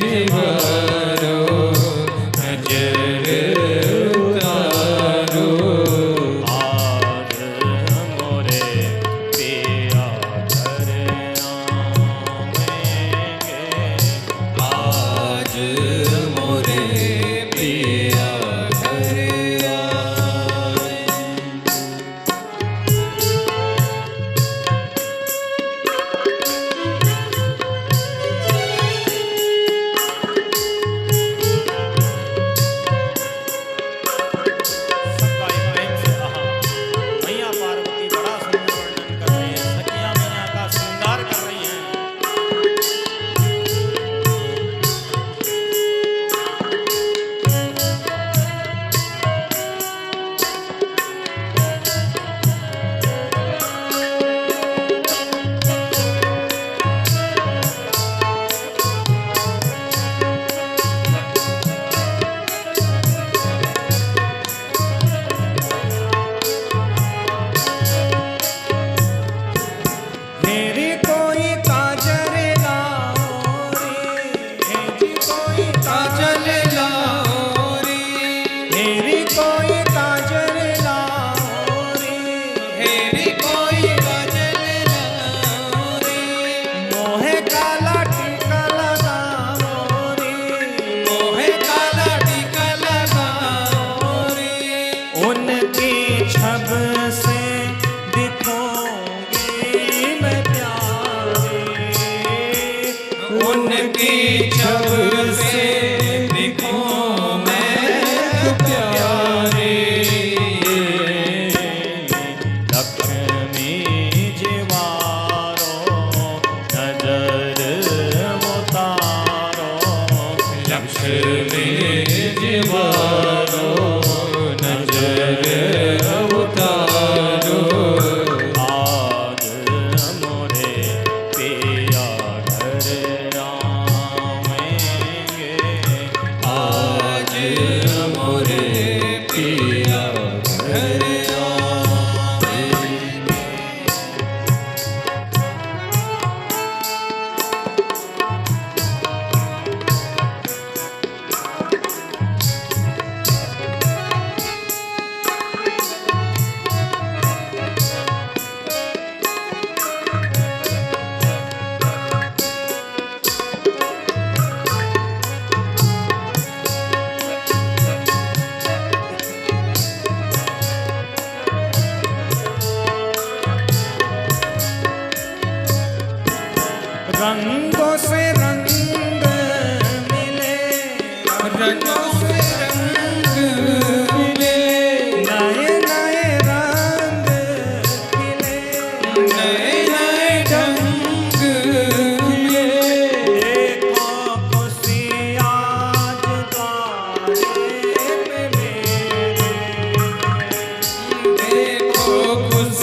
जीवारो, नजर उतारो। आज मोरे पिया घर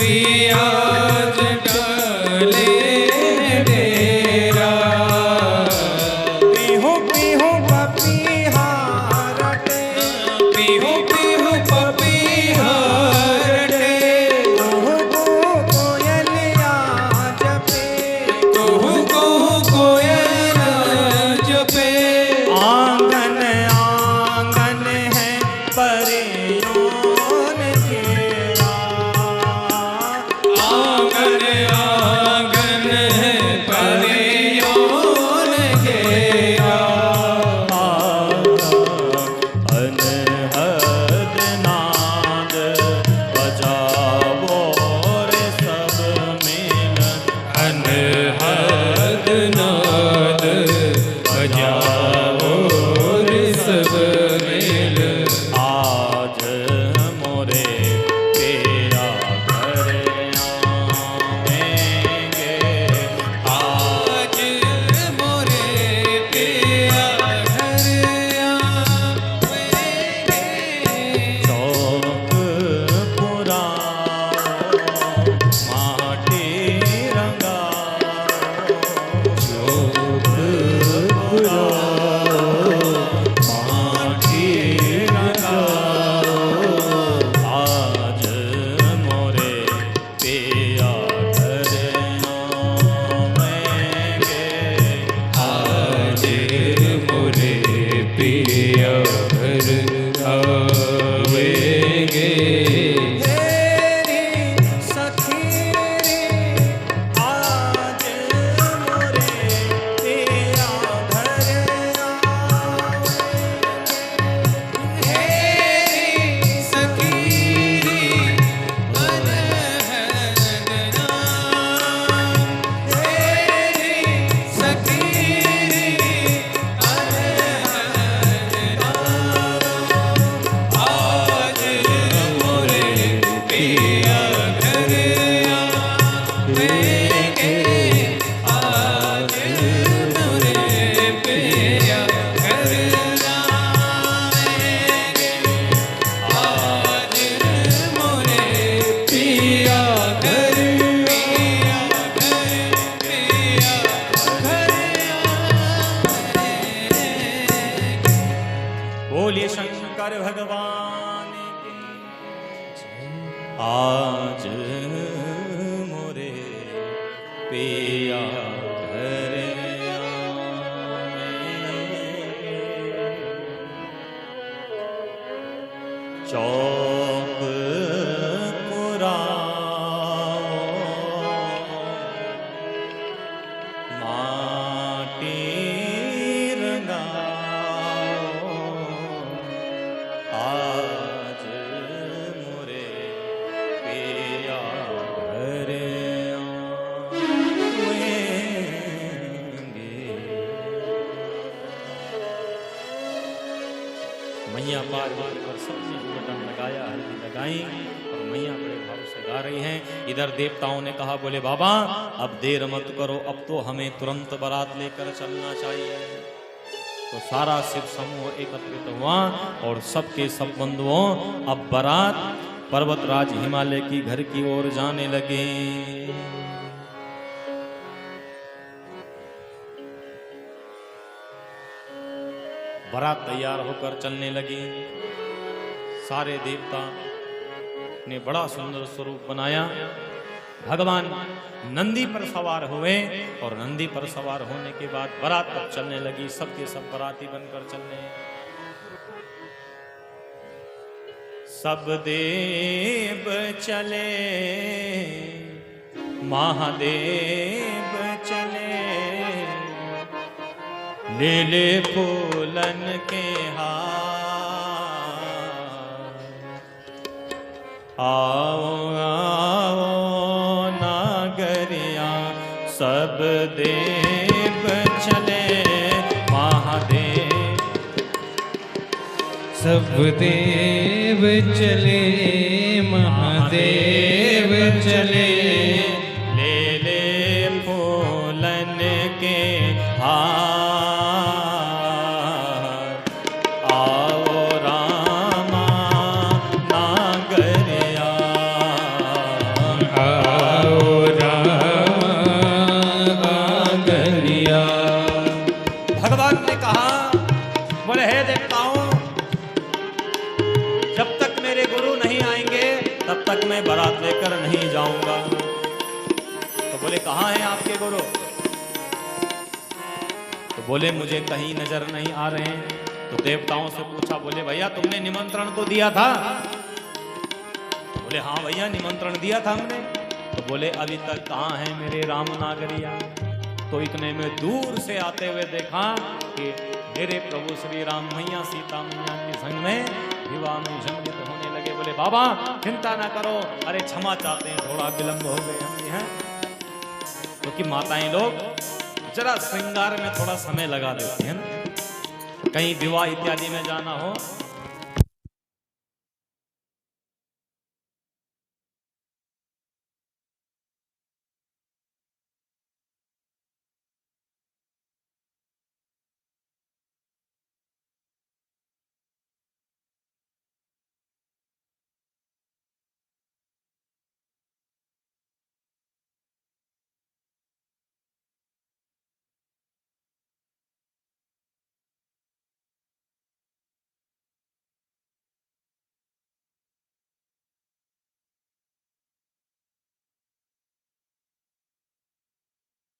पिया डाले डेरा पीहू पीहू पपीहा रटे पीहू पीहू पपीहा रटे कुहू कुहू कोयलिया जपे कुहू कुहू कोयल जपे आंगन आंगन है परियों ने घेरा आंगन आंगन है परियों ने घेरा अनहद नाद बजावो रे सब मिल अनहद नाद बजाओ रे सब मिल आज मोरे तेरा घर आवेंगे आज मोरे पिया घर आवेंगे चौक पुराओ माटी रंगाओ चौक माटी रंगाओ आज मोरे पिया घर आवेंगे आज मोरे पिया घर आवेंगे तेरी सखी आज मोरे तेरा घर हेरी सखीरी अनहदना हेरी सखीरी अनहदना आज मोरे पिया घर आवेंगे आज मोरे पिया घर आवेंगे आज मोरे पिया घर पिया घर बोलिए शंकर भगवान की आज मोरे पिया घर आवेंगे। चौक पुराओ माटी रंगाओ आज मोरे पिया घर आवेंगे। मैया पार्वती पर सबने बटन लगाया, हल्दी लगाई और मैया बड़े भाव से गा रही हैं। इधर देवताओं ने कहा, बोले बाबा अब देर मत करो, अब तो हमें तुरंत बारात लेकर चलना चाहिए। तो सारा शिव समूह एकत्रित हुआ और सबके सब बंधुओं अब बारात पर्वतराज हिमालय की घर की ओर जाने लगे। बारात तैयार होकर चलने लगी। सारे देवता ने बड़ा सुंदर स्वरूप बनाया। भगवान नंदी पर सवार हुए और नंदी पर सवार होने के बाद बारात अब चलने लगी। सबके सब बाराती बनकर चलने। सब देव चले, महादेव चले, ले ले फूलन के हार। आओ आओ नागरिया सब देव चले, महादेव सब देव चले, महादेव चले, ले ले फूलन के हार। आओ रामा नागरिया, बोले कहाँ हैं आपके गुरु? तो बोले मुझे कहीं नजर नहीं आ रहे हैं। तो देवताओं से पूछा, बोले भैया तुमने निमंत्रण तो दिया था? बोले हाँ भैया निमंत्रण दिया था हमने। तो बोले अभी तक कहाँ है मेरे राम नागरिया? तो इतने में दूर से आते हुए देखा कि मेरे प्रभु श्री राम मैया सीता मैया के संग में विवाह में सम्मिलित होने लगे। बोले बाबा चिंता ना करो, अरे क्षमा चाहते हैं, थोड़ा विलंब हो गए हम हैं। क्योंकि माताएं लोग जरा श्रृंगार में थोड़ा समय लगा देती हैं, कहीं विवाह इत्यादि में जाना हो।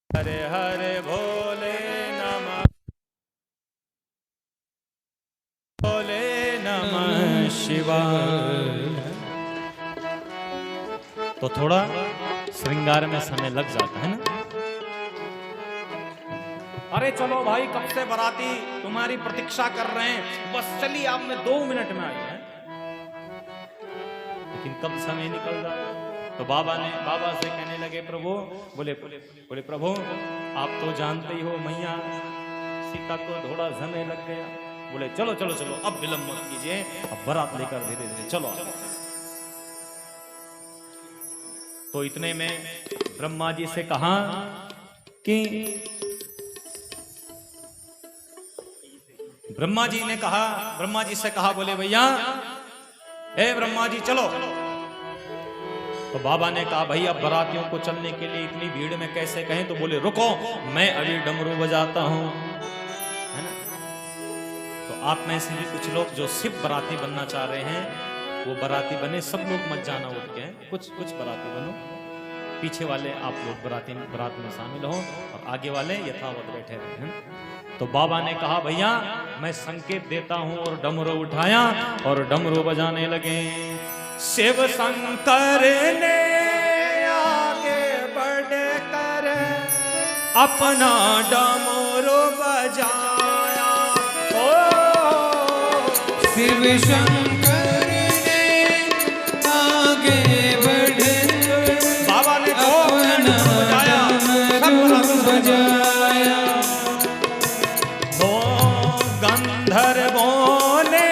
हरे हरे भोले नमः, भोले नमः शिवाय। तो थोड़ा श्रृंगार में समय लग जाता है ना। अरे चलो भाई कब से बाराती तुम्हारी प्रतीक्षा कर रहे हैं, बस चलिए आपने 2 मिनट में आई है। लेकिन कब समय निकल जाए। तो बाबा से कहने लगे प्रभु, बोले प्रभु आप तो जानते ही हो मैया सीता को थोड़ा समय लग गया। बोले चलो चलो चलो अब विलंब मत कीजिए, अब बारात लेकर धीरे धीरे चलो। तो इतने में ब्रह्मा जी से कहा कि ब्रह्मा जी से कहा बोले भैया हे ब्रह्मा जी चलो। तो बाबा ने कहा भाई अब बारातियों को चलने के लिए इतनी भीड़ में कैसे कहें? तो बोले रुको मैं अभी डमरू बजाता हूं, है ना। तो आप में से भी कुछ लोग जो सिर्फ बाराती बनना चाह रहे हैं वो बाराती बने, सब लोग मत जाना उठ के, कुछ बाराती बनो, पीछे वाले आप लोग बारात में शामिल हो और आगे वाले यथावत बैठे रहे। तो बाबा ने कहा भैया मैं संकेत देता हूं और डमरू उठाया और डमरू बजाने लगे। शिव शंकर ने आगे बढ़कर अपना डमरू बजाया। ओ शिव शंकर ने आगे बढ़कर बाबा ने अपना डमरू बजाया। तो गंधर्वों ने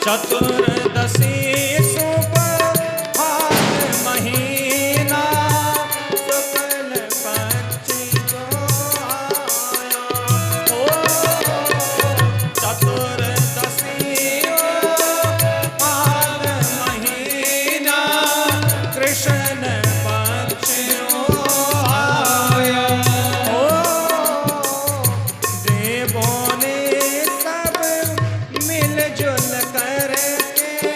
चतुर्दशी शुभ भाग महीना शुक्ल पक्ष को आया। ओ चतुर्दशी भाग महीना कृष्ण पक्ष को आया। ओ देवों ने सब मिलजुल करके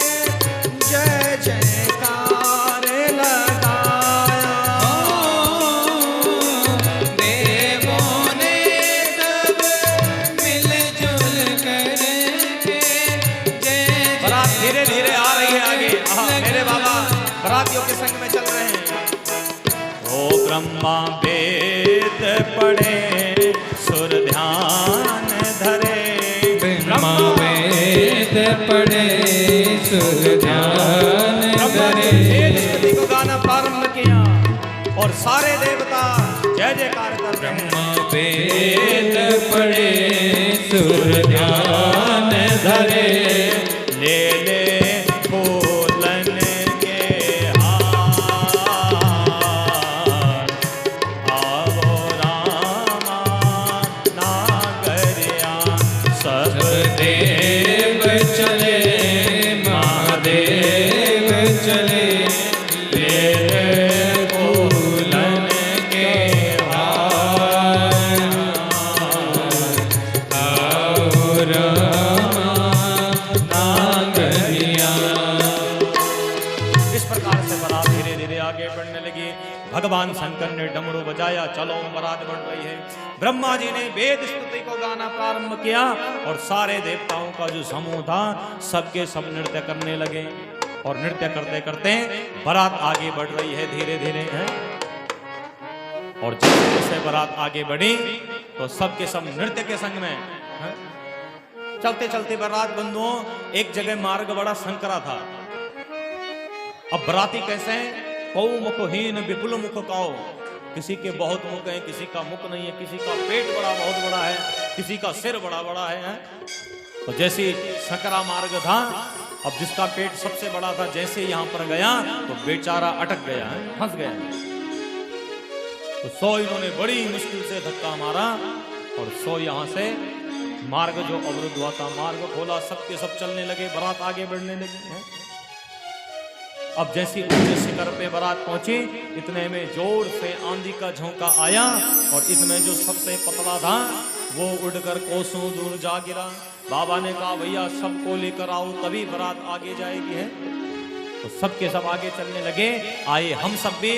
जय जयकार लगाया। देवों ने सब मिलजुल करके जय बारात धीरे धीरे आ रही है आगे। मेरे बाबा बरातियों के संग में चल रहे हैं। ओ ब्रह्मा वेद पढ़े सुर ध्यान धरे। ब्रह्मा वेद पढ़े सुर ध्यान धरे। वेद स्तुति को गाना प्रारंभ किया और सारे देवता जय जयकार कर रहे हैं। ब्रह्मा वेद पढ़े सुर ध्यान धरे। ले ले फूलन के हार आवो रामा नागरिया। सब देव चले महादेव चले। ले फूलन के हार आओ रामा नागरिया। इस प्रकार से बारात धीरे धीरे आगे बढ़ने लगी। भगवान शंकर ने डमरू बजाया, चलो बारात बढ़ रही है। ब्रह्मा जी ने वेद स्तुति को गाना प्रारंभ किया और सारे देवताओं का जो समूह था सबके सब नृत्य करने लगे। और नृत्य करते करते बारात आगे बढ़ रही है धीरे धीरे है। और जैसे जैसे बारात आगे बढ़ी तो सबके सब नृत्य के संग में है? चलते चलते बारात बंधुओं एक जगह मार्ग बड़ा संकरा था। अब बराती कैसे हैं? कौ मुखहीन विपुल मुख काओ। किसी के बहुत मुख हैं, किसी का मुख नहीं है, किसी का पेट बड़ा बहुत बड़ा है, किसी का सिर बड़ा बड़ा है। तो जैसे संकरा मार्ग था, अब जिसका पेट सबसे बड़ा था जैसे यहाँ पर गया तो बेचारा अटक गया है, फंस गया। तो 100 इन्होंने बड़ी मुश्किल से धक्का मारा और 100 यहाँ से मार्ग जो अवरुद्ध हुआ था मार्ग खोला। सबके सब चलने लगे, बारात आगे बढ़ने लगी है। अब जैसी ऊंचे शिखर पे बारात पहुंची इतने में जोर से आंधी का झोंका आया और इसमें जो सबसे पतला था वो उड़कर कोसों दूर जा गिरा। बाबा ने कहा भैया सबको लेकर आओ तभी बारात आगे जाएगी है। तो सबके सब आगे चलने लगे। आइए हम सब भी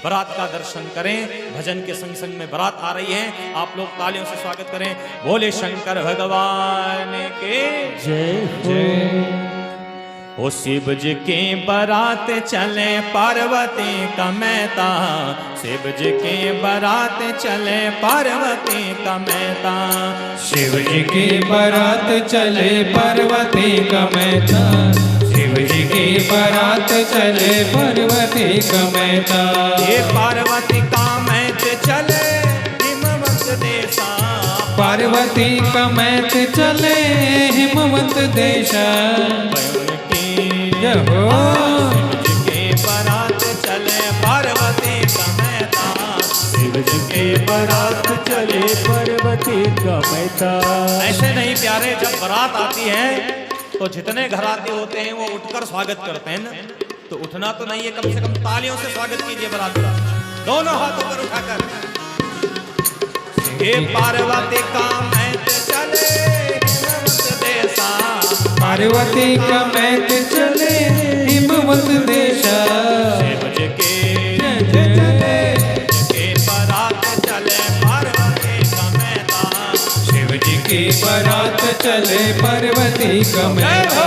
बारात का दर्शन करें। भजन के संग संग में बारात आ रही है, आप लोग तालियों से स्वागत करें। बोले शंकर भगवान के जय जय। ओ शिव जी की बारात चले पार्वती का मेहता। शिव जी की बारात चले पार्वती का मेहता। शिव जी की बारात चले पार्वती का मेहता। शिव जी की बारात चले पार्वती का मेहता। ये पार्वती का मेहत चले हिमवंत देशा। पार्वती का मेहत चले हिमवंत देशा। जय हो। शिव जी की बारात चले पार्वती का मेहता। शिव जी की बारात चले पार्वती का मेहता। ऐसे नहीं प्यारे, जब बारात आती है तो जितने घराती होते हैं वो उठकर स्वागत करते हैं ना। तो उठना तो नहीं है, कम से कम तालियों से स्वागत कीजिए बारात का, दोनों हाथों पर उठाकर। ये पार्वती का मेहत चले हिमवंत देशा। पार्वती का मेहत चले हिमवंत देशा। शिव जी की बारात चले पार्वती का मेहता। शिव जी की बारात चले पार्वती का मेहता।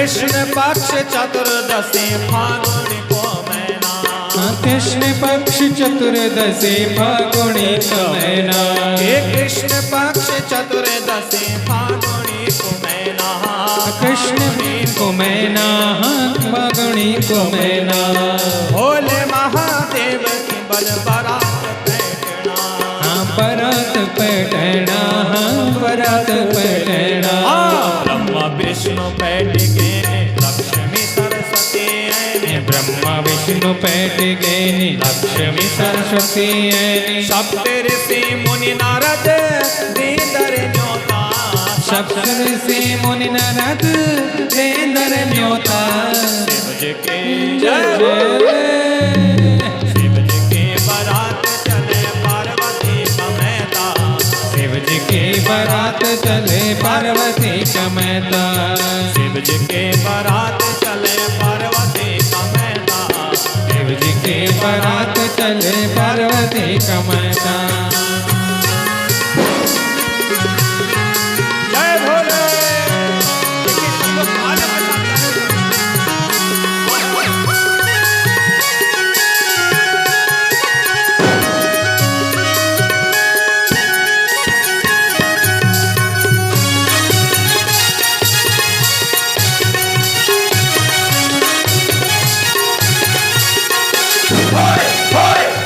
कृष्ण पक्ष चतुर्दशी फागुन को मैना, कृष्ण पक्ष चतुर्दशी फागुनी को मैना, हे कृष्ण पक्ष चतुर्दशी फागुनी को मैना, कृष्ण को मैना फागुनी को मैना, भोले महादेव की बल बरात पैठना, बरात पैठना, बरात पैठना, ब्रह्मा विष्णु पैठ के लक्ष्मी सरस्वती ऐनी, ब्रह्मा विष्णु पैठ गए लक्ष्मी सरस्वती ऐनी, सप्त ऋषि मुनि नारद देंदर न्योता, सप्त ऋषि मुनि नारद देंदर न्योता, शिव जी के जय जय, शिव जी के बारात चले पार्वती समेता, शिव जी की बारात चले पार्वती समेता, शिव जी के बारात चले पार्वती समेता, शिव जी की बारात चले पार्वती समेता। जय भोले। देखिए सब लोग ताली बजाते हैं।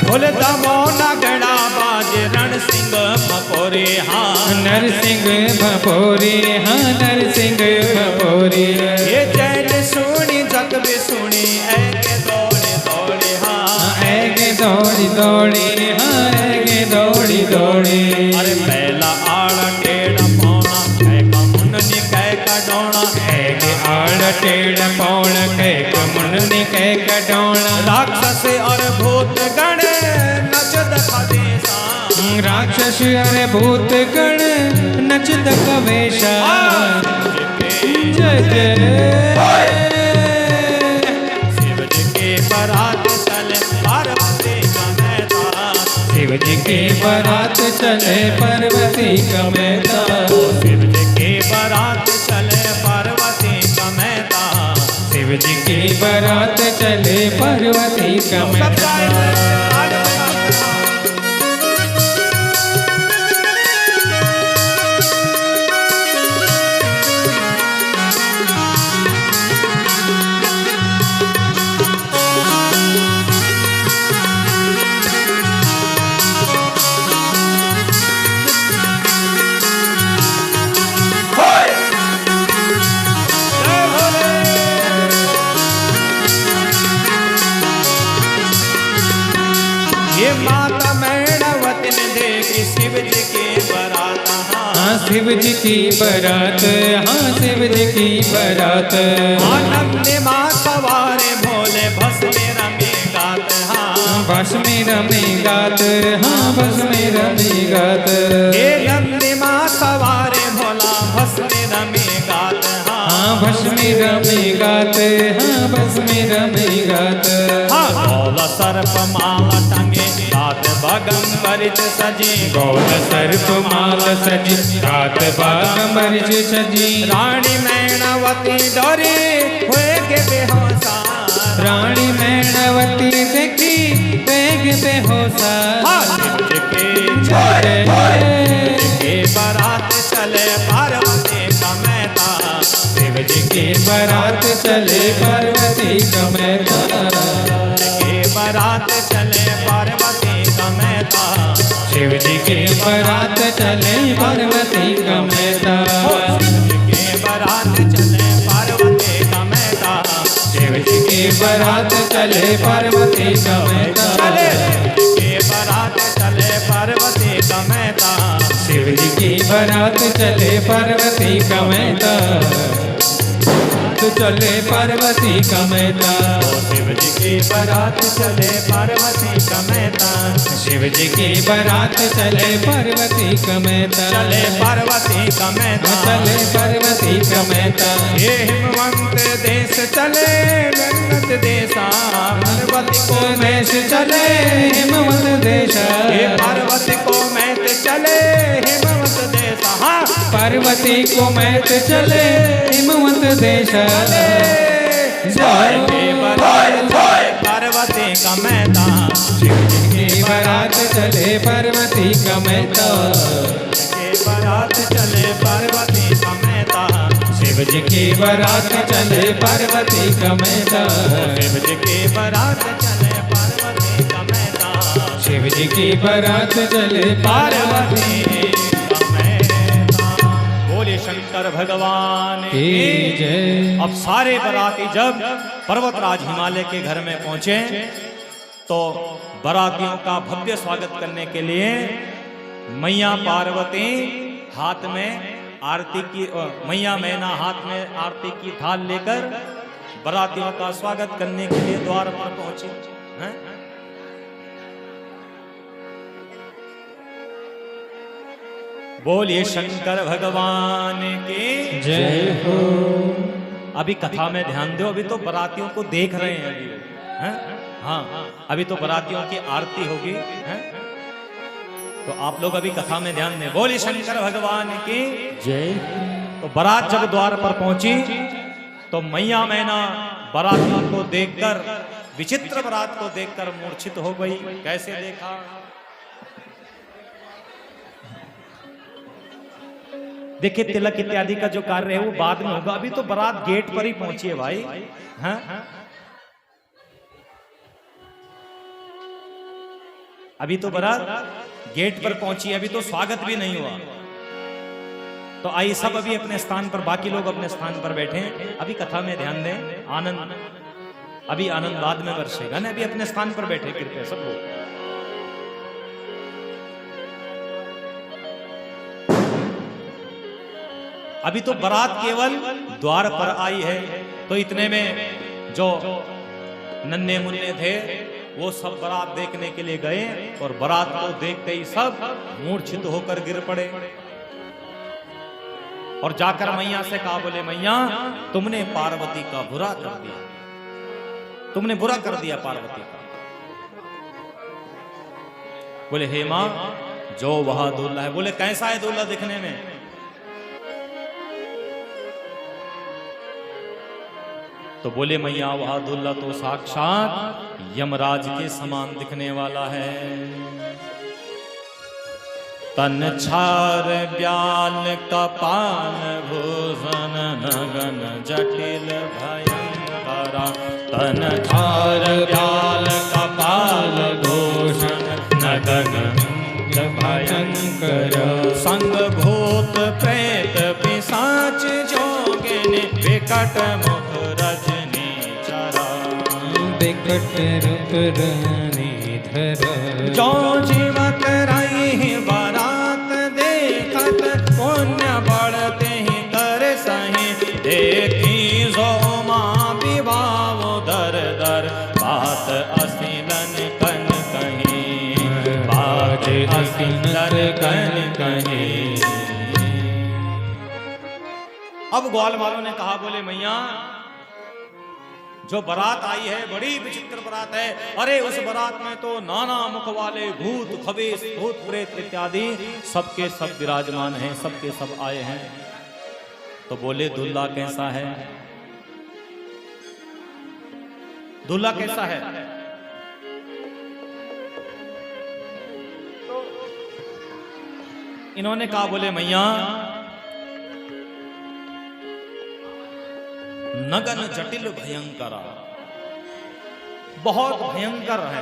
भोले दमोना गड़ा बाजे रण सिंह भपोरे, हाँ नरसिंह भपोरी, हाँ नरसिंह भपोरी, ये जैन सुनी जग भी सुनी ऐके दौड़े दौड़े, हाँ ऐगे दौड़ी दौड़ी, हाँ ऐगे दौड़ी दौड़ी, अरे पहला आड़ा टेढ़ा पौना कै कमुन्नी कै कडोना, ऐगे आड़ टेढ़ पौड़ कै कमुन्नी कै कटौना, राक्षस और भूत गण नचद खदेशा, राक्षस अरे भूत गण नचत कवेशा, जय जय शिव जी के बारात चले पार्वती समेता, शिव जी की बारात चले पार्वती समेता, शिव जी के बारात चले पार्वती समेता, शिव जी की बारात चले पार्वती समेता। ये माता मैणावती ने देखी शिव जी की बारात, हाँ शिव जी की बारात, हाँ शिव जी की बारात, आनंद माँ सवारे भोले भस्मे रमी गात, हाँ बस में रमी गात, हाँ बस में रमी गात, हे नंदी माँ सवारे भोला भस्मे रमी गात, हाँ बस में रमी गात, हाँ बस में रमी गात, हाँ भोला सर्प माला टंगे रात बागंबरिच सजी, गौल सर्प माल सजी रात बागंबरिच सजी, रानी मैणावती डरे हुए के बेहोशा, रानी मैणावती देखी बेग बेहोशा, हाँ शिव जी के जय जय के बारात चले पार्वती समेता, शिव जी की बारात चले पार्वती समेता, के बारात चले पार्वती समेता, शिव जी की बारात चले पार्वती समेता, के बारात चले पार्वती समेता, शिव जी की बारात चले पार्वती समेता, चले के बारात चले पार्वती समेता, शिव जी की बारात चले पार्वती समेता, तो चले पार्वती समेता, शिव जी की बारात चले पार्वती समेता, शिव जी की बारात चले पार्वती समेता, चले पार्वती समेता, चले पार्वती समेता, ये हिमवंत देश चले गंगत देशा, पार्वती को मेष चले हिमवत देशा, हे पार्वती को मैत चले हिमवत देशा, हाँ पार्वती को मैत चले हिमवंत देश जय पार्वती का मैता शिव जी की बारात चले पार्वती का मैता बारात चले पार्वती का मैता शिव जी की बारात चले पार्वती का मैता शिव जी की बारात चले पार्वती का मैता शिव जी की बारात चले पार्वती का मैता। बोले शंकर भगवान की जय। अब सारे बराती जब पर्वतराज हिमालय के घर में पहुंचे तो बरातियों का भव्य स्वागत करने के लिए मैया पार्वती हाथ में आरती की मैया मैना हाथ में आरती की थाल लेकर बरातियों का स्वागत करने के लिए द्वार पर पहुंची हैं? बोलिए शंकर भगवान की जय हो। अभी कथा में ध्यान दो, अभी तो बरातियों को देख रहे हैं अभी हैं? हाँ अभी तो बरातियों की आरती होगी हैं? तो आप लोग अभी कथा में ध्यान दें। बोलिए शंकर भगवान की जय। तो बारात जब द्वार पर पहुंची तो मैया मैना बारातियों को देखकर विचित्र बारात को देखकर मूर्छित हो गई। कैसे देखा? देखिए तिलक इत्यादि का जो कार्य है वो बाद में होगा, अभी तो बारात गेट पर ही पहुंची है भाई। हाँ? अभी तो बारात गेट पर पहुंची, अभी तो स्वागत भी नहीं हुआ। तो आइए सब अभी अपने स्थान पर, बाकी लोग अपने स्थान पर बैठे हैं, अभी कथा में ध्यान दें। आनंद अभी आनंद बाद में बरसेगा ना, अभी अपने स्थान पर बैठे कृपया सब लोग। अभी तो बारात केवल द्वार पर आई है, तो इतने में जो नन्हे मुन्ने थे वो सब बारात देखने के लिए गए और बारात को देखते ही सब मूर्छित होकर गिर पड़े और जाकर मैया से कहा, बोले मैया तुमने पार्वती का बुरा कर दिया, तुमने बुरा कर दिया पार्वती का। बोले हे मां जो वह दूल्हा है, बोले कैसा है दूल्हा दिखने में? तो बोले मैया वह दूल्हा तो साक्षात यमराज के समान दिखने वाला है। तन छार ब्याल कपाल भूषण नगन जटिल भयंकरा। तन छार ब्याल कपाल भूषण नगन भयंकर। संग भूत प्रेत पिशाच जोगिन विकट मुख रजनी चरा। विकट रूप धर जो जीवत रही बारात देखत पुण्य बढ़ते ही कर सही। देखी जो माँ विवाह दर दर बात असिलन कन कहीं। बात असिलन कन कहीं। अब ग्वाल वालों ने कहा, बोले मैया जो बारात आई है बड़ी विचित्र बारात है। अरे उस बारात में तो नाना मुख वाले भूत खबीस भूत प्रेत इत्यादि सबके सब विराजमान हैं, सबके सब आए हैं। तो बोले दूल्हा कैसा है? दूल्हा कैसा है? इन्होंने कहा, बोले मैया नगन जटिल भयंकर, बहुत भयंकर है।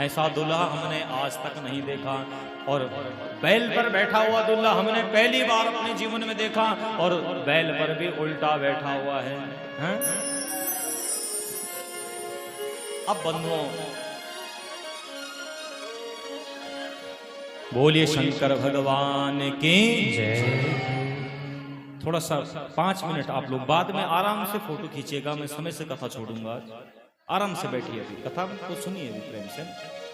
ऐसा दूल्हा हमने आज तक नहीं देखा। और बैल पर बैठा हुआ दूल्हा हमने पहली बार अपने जीवन में देखा। और बैल पर भी उल्टा बैठा हुआ है, हैं? अब बंधुओं बोलिए शंकर भगवान की जय। थोड़ा सा 5 मिनट आप लोग बाद में आराम से फोटो खींचिएगा, मैं समय से कथा छोड़ूंगा। आराम से बैठिए, अभी कथा को सुनिए अभी प्रेम से।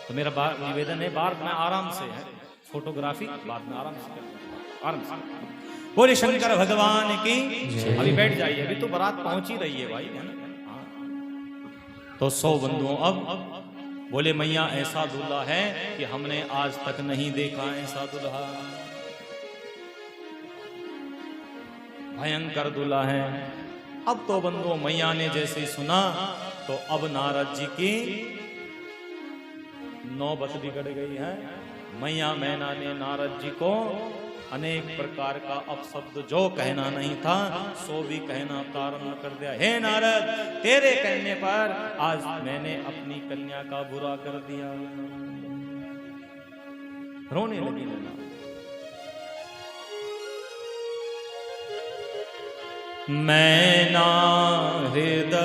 तो मेरा निवेदन है बाद में आराम से है फोटोग्राफी, बाद में आराम से आराम से। बोले शंकर भगवान की। अभी बैठ जाइए, अभी तो बारात पहुंच ही रही है भाई, है ना। तो 100 बंधुओं अब बोले मैया ऐसा दूल्हा है कि हमने आज तक नहीं देखा ऐसा दूल्हा। भयंकर दूल्हा है। अब तो बंधुओं मैया ने जैसे ही सुना तो अब नारद जी की नौबत बिगड़ गई है। मैया मैना ने नारद जी को अनेक प्रकार का अपशब्द जो कहना नहीं था सो भी कहना प्रारंभ कर दिया। हे नारद, तेरे कहने पर आज मैंने अपनी कन्या का बुरा कर दिया। रोने लगी नैना। मैना हृदय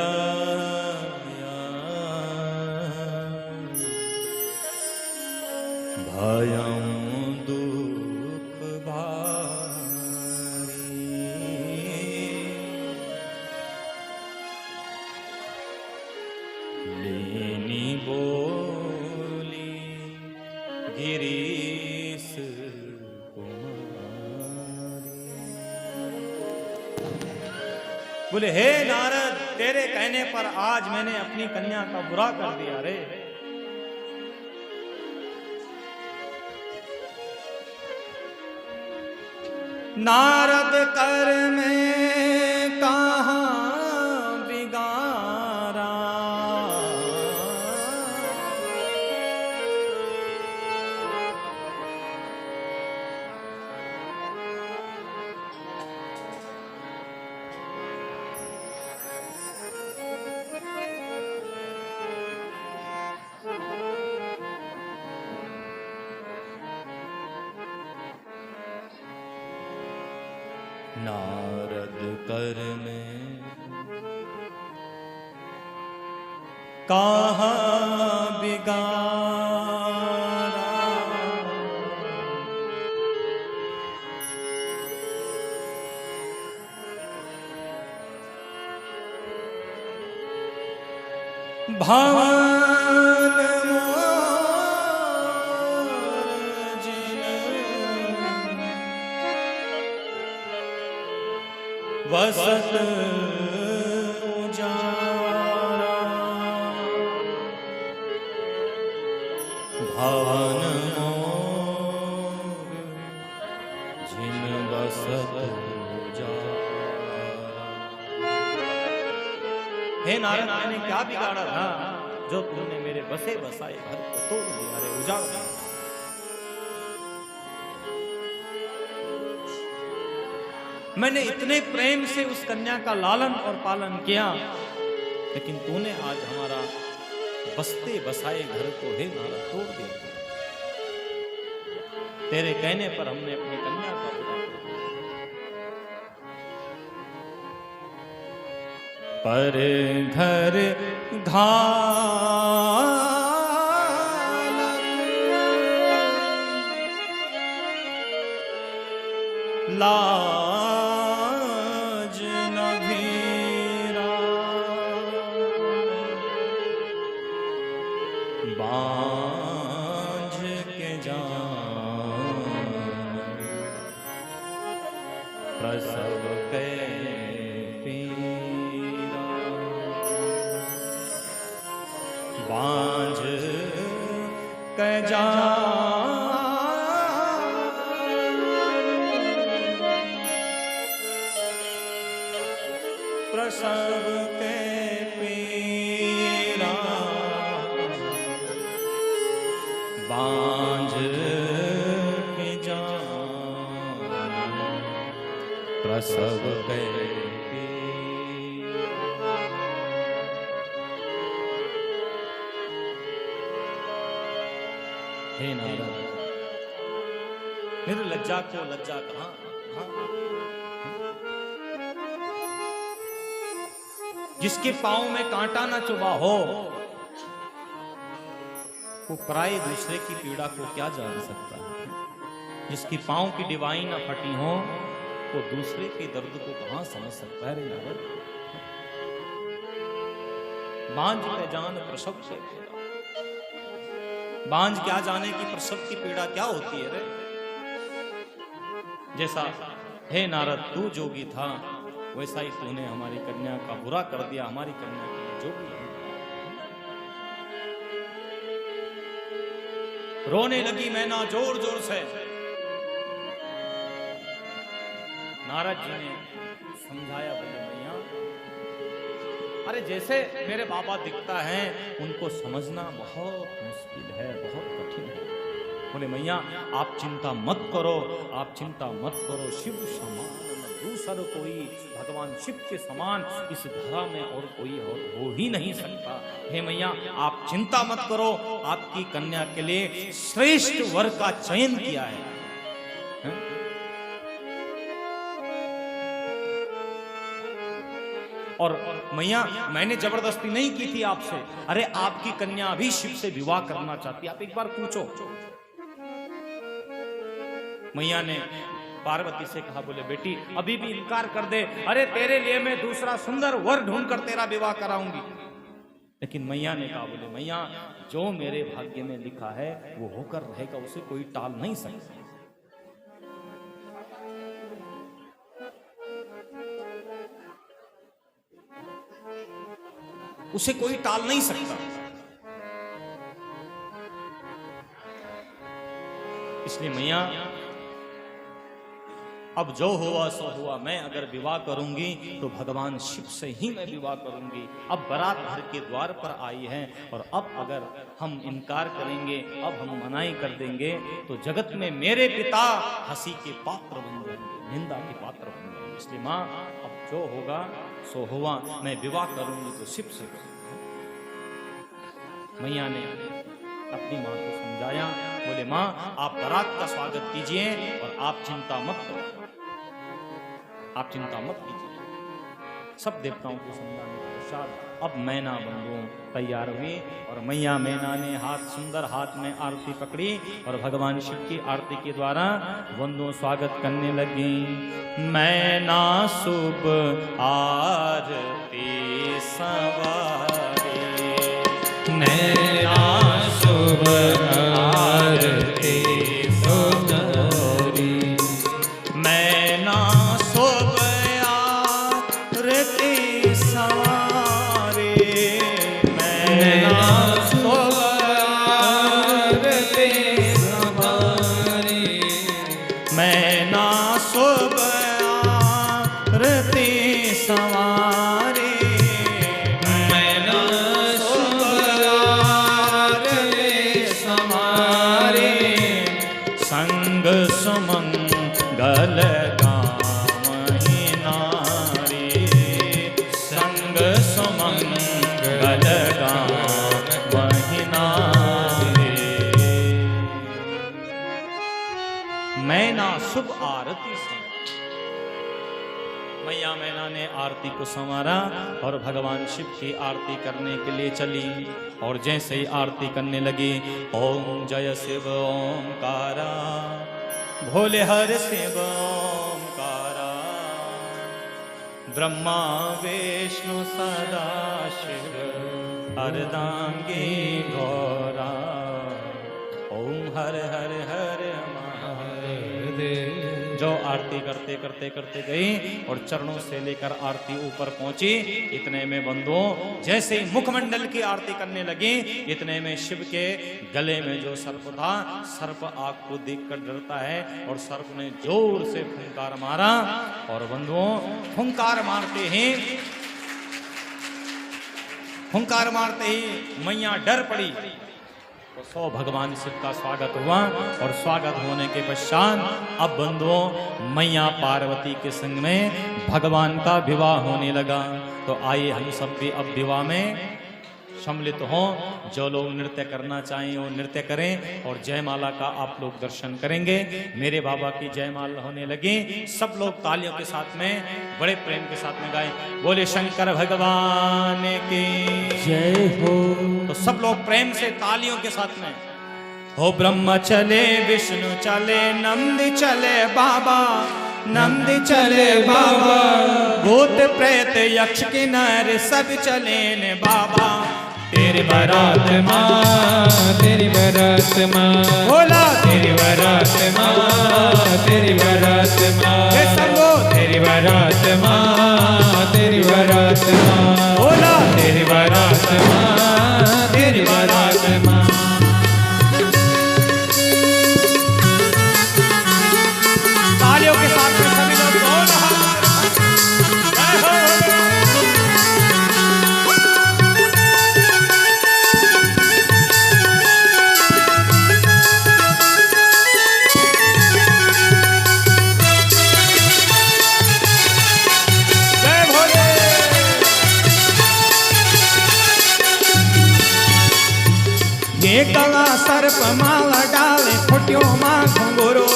भयं दुख भारी, लेनी बोली गिरीश कुमारी। बोले हे नारद, तेरे कहने पर आज मैंने अपनी कन्या का बुरा कर दिया रे। नारद कर में कहाँ बिगारा, नारद कर में कहाँ बिगाड़ा, भवन वसत उजारा, भवन मोर जिन बसत उजारा। हे नारद, मैंने क्या बिगाड़ा था जो तुमने मेरे बसे बसाए घर को तोड़ दिया रे, उजाड़ा। मैंने इतने प्रेम से उस कन्या का लालन और पालन किया, लेकिन तूने आज हमारा बसते बसाए घर को हे नारद तोड़ दिया। तेरे कहने पर हमने अपनी कन्या का बुरा कर दिया। पर घर घाल लाज न भीरा, बांझ के जान प्रसव के पीरा, बांझ के जान प्रसव के पीरा, बांझ के जान प्रसव के पीरा। हे नारद, निर्लज्जा को लज्जा कहाँ? जिसके पांव में कांटा ना चुभा हो वो पराये दूसरे की पीड़ा को क्या जान सकता है। जिसकी पांव की डिवाई ना फटी हो वो दूसरे के दर्द को कहां समझ सकता है रे नारद। बांझ पे जान प्रसव से पीड़ा, बांझ क्या जाने की प्रसव की पीड़ा क्या होती है रे। जैसा हे नारद तू जोगी था वैसा ही तूने हमारी कन्या का बुरा कर दिया। हमारी कन्या के लिए जोगी है। रोने लगी मैना जोर जोर से। नारद जी ने समझाया, बोले मैया अरे जैसे मेरे बाबा दिखता है उनको समझना बहुत मुश्किल है, बहुत कठिन है। बोले मैया आप चिंता मत करो, आप चिंता मत करो, शिव समान दूसर कोई, भगवान शिव के समान इस धरा में और कोई और हो ही नहीं सकता। हे मैया आप चिंता मत करो, आपकी कन्या के लिए श्रेष्ठ वर का चयन किया है। और मैया मैंने जबरदस्ती नहीं की थी आपसे, अरे आपकी कन्या भी शिव से विवाह करना चाहती है, आप एक बार पूछो। मैया ने पार्वती से कहा, बोले बेटी अभी भी इनकार कर दे, अरे तेरे लिए मैं दूसरा सुंदर वर ढूंढ कर तेरा विवाह कराऊंगी। लेकिन मैया ने कहा, बोले मैया जो मेरे भाग्य में लिखा है वो होकर रहेगा, उसे कोई टाल नहीं सकता। उसे कोई टाल नहीं सकता। इसलिए मैया अब जो हुआ सो हुआ, मैं अगर विवाह करूंगी तो भगवान शिव से ही मैं विवाह करूंगी। अब बारात घर के द्वार पर आई है और अब अगर हम इनकार करेंगे, अब हम मनाही कर देंगे तो जगत में मेरे पिता हंसी के पात्र बन जाएंगे, निंदा के पात्र बन जाएंगे। इसलिए माँ अब जो होगा सो हुआ, मैं विवाह करूंगी तो शिव से करूंगी। मैया ने अपनी माँ को समझाया, बोले माँ आप बारात का स्वागत कीजिए और आप चिंता मत करो, आप चिंता मत कीजिए। सब देवताओं को समझाने के पश्चात अब मैना बंधु तैयार हुई और मैया मैना ने सुंदर हाथ में आरती पकड़ी और भगवान शिव की आरती के द्वारा बंधु स्वागत करने लगी। मैना शुभ आरती सवारी, नैना शुभ आरती सुंदरी, मैना शुभ आरती सवारी, मैना शुभ आरती सवारी, मैना शुभ आरती सवारी, सुमंगल गावहि नारी, संग सुमंगल गावहि नारी। मैना शुभ आरती से मैया मैना ने आरती को संवारा और भगवान शिव की आरती करने के लिए चली। और जैसे ही आरती करने लगी, ओम जय शिव ओमकारा, भोले हर शिव ओमकारा, ब्रह्मा विष्णु सदा शिव अर्धांगी गौरा, ओम हर हर हर महादेव। जो आरती करते करते करते गई और चरणों से लेकर आरती ऊपर पहुंची। इतने में बंधुओं जैसे ही मुखमंडल की आरती करने लगी, इतने में शिव के गले में जो सर्प था, सर्प आग को देखकर डरता है और सर्प ने जोर से फुंकार मारा। और बंधुओं फुंकार मारते ही मैया डर पड़ी। तो भगवान शिव का स्वागत हुआ और स्वागत होने के पश्चात अब बंधुओं मैया पार्वती के संग में भगवान का विवाह होने लगा। तो आइए हम सब भी अब विवाह में सम्मिलित हों। जो लोग नृत्य करना चाहें वो नृत्य करें और जयमाला का आप लोग दर्शन करेंगे। मेरे बाबा की जयमाला होने लगी। सब लोग तालियों के साथ में बड़े प्रेम के साथ में गाएं, बोले शंकर भगवान की जय हो। तो सब लोग प्रेम से तालियों के साथ में, हो ब्रह्मा चले विष्णु चले नंद चले बाबा, नंद चले बाबा, भूत प्रेत यक्ष किन्नर सब चले ने बाबा। तेरी बारात माँ, तेरी बारात माँ, बोला तेरी बारात माँ, तेरी बारात माँ, तेरी बारात माँ, तेरी बारात माँ, बोला तेरी बारात माँ, तेरी बारात माँ। तालियों के साथ में सभी लोग बोल रहा। डाले फुट्यो मां घुंघरो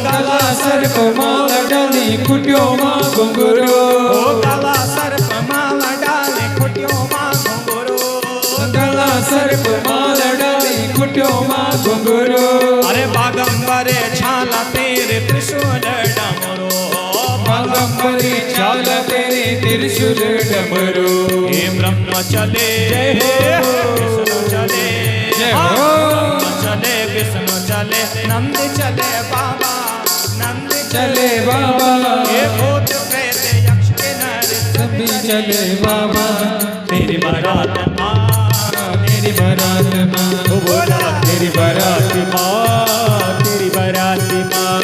काला सर्प माला डाली खुट्यो मां घुंघरो काला सर्प माला डाले फुट्यो मां घुंघरो काला सर्प माला डाली खुट्यो मां घुंघरो अरे बागंबरे छाला तेरे त्रिशूल डमरो बागंबरे छाला तेरे त्रिशूल डमरू हे ब्रह्म चले विष्णु चले जय हो ब्रह्म चले विष्णु चले नंद चले बाबा नंद चले बाबा हे भूत प्रेत यक्ष किन्नर सभी चले बाबा तेरी बारात मां तेरी बारात मां बोला तेरी बारात मां तेरी बारात मां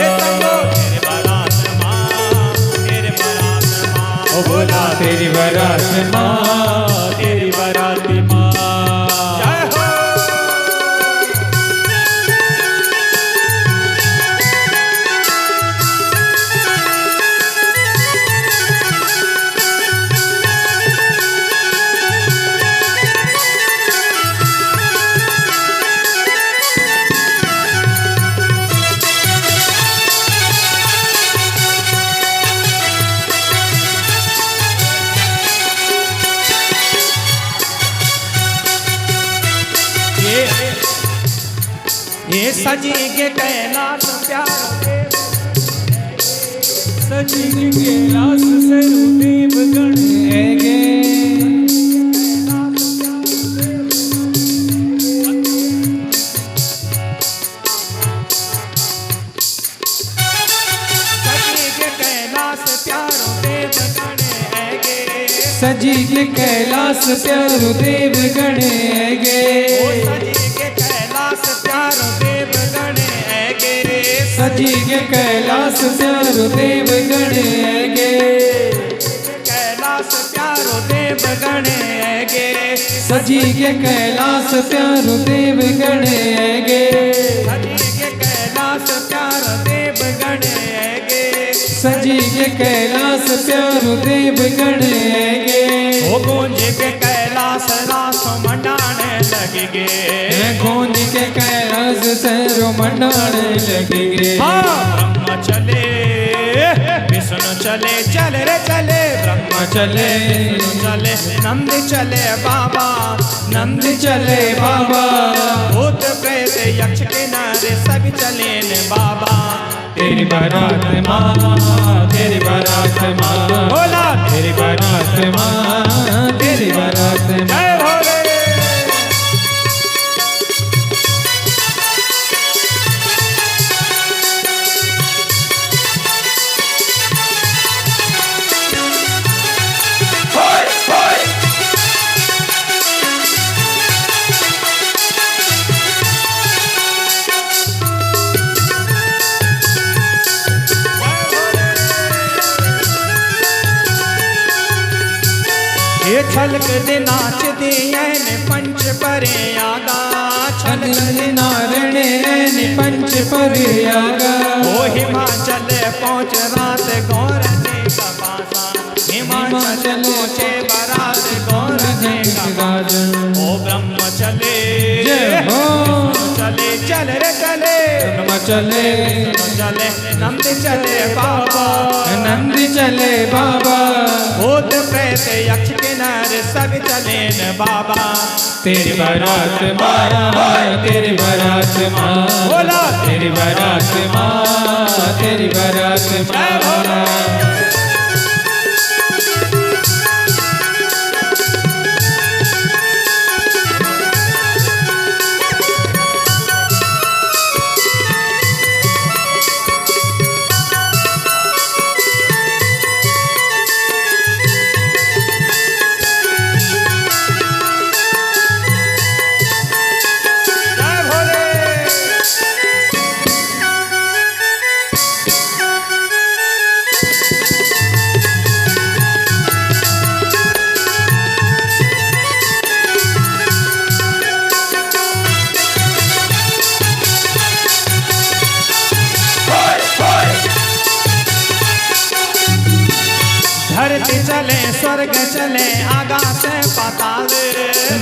तेरी बारात मां तेरी बारात मां बोला तेरी बारात मां तेरी बारात मां जय हो ये सजी के कैलाश प्यारे सजी के कैलाश से देव गण गे सजी के कैलाश प्यारो देव गण गे सजी के कैलाश प्यारो देव गण गे सजी के कैलाश प्यारो देव गण गे कैलाश प्यारो देव गण गे सजी के कैलाश प्यारो देव गण गे सजी के कैलाश प्यारो देव गण गे सजी के कैलाश प्यारो देव गण गे ओ गूंज के कैलाश रास मंडाने लगे गे गूंज के कैलाश सैरो मंडाने लगे गे ब्रह्म चले विष्णु चले चले रे चले ब्रह्म चले विष्णु चले नंद चले बाबा नंद चले बाबा भूत प्रेत यक्ष किन्नर सब चले ने बाबा तेरी बारात माँ तेरी बारात माँ बोला तेरी बारात माँ तेरी बारात माँ जय भोले ये छलक दे नाच दे ने पंच परे आगा छलक दे नारण पंच पर आगा ओ हिमाचल पहुँच रात गौर ने कपासा हिमाचल पहुँचे बारात गौर ने कपासा ओ ब्रह्म चले जय हो चले चल रे चले ब्रह्म चले चले नंद चले बाबा नंद चले बाबा भूत प्रेत यक्ष किन्नर सब चले न बाबा तेरी बारात माँ तेरी बारात माँ बोला तेरी बारात माँ तेरी बारात माँ चले स्वर्ग चले आकाश पाताल,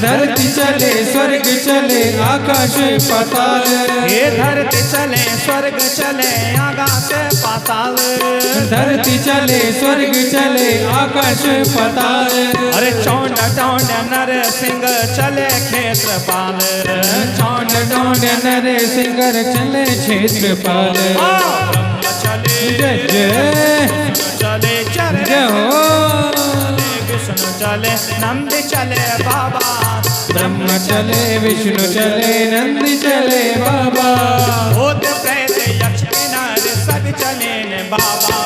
धरती चले स्वर्ग चले आकाश पाताल, ये धरती चले स्वर्ग चले आकाश पाताल, धरती चले स्वर्ग चले आकाश पाताल। अरे चौंड चौंड नर सिंह चले क्षेत्रपाल, चौंड चौंड नर सिंह चले क्षेत्रपाल। जय जय चले चले जय हो। विष्णु चले नंद चले बाबा, ब्रह्म चले विष्णु चले नंद चले बाबा, भूत प्रेत यक्ष किन्नर सब चले ने बाबा।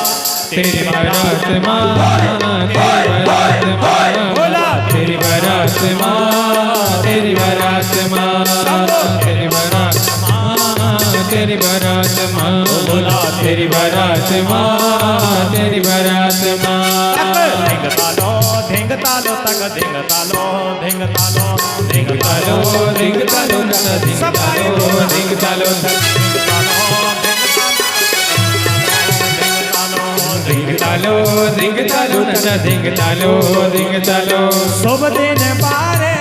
तेरी बारात माँ, तेरी बारात माँ, तेरी बारात माँ, तेरी बारात माँ, तेरी बारात माँ, तेरी बारात माँ, तेरी बारात माँ, तेरी बारात माँ। धिंग तालो तक धिंग तालो, धिंग तालो, धिंग तालो, धिंग तालो नचा धिंग तालो, धिंग तालो, धिंग तालो, धिंग तालो नचा धिंग तालो, धिंग तालो। शुभ दिन बारे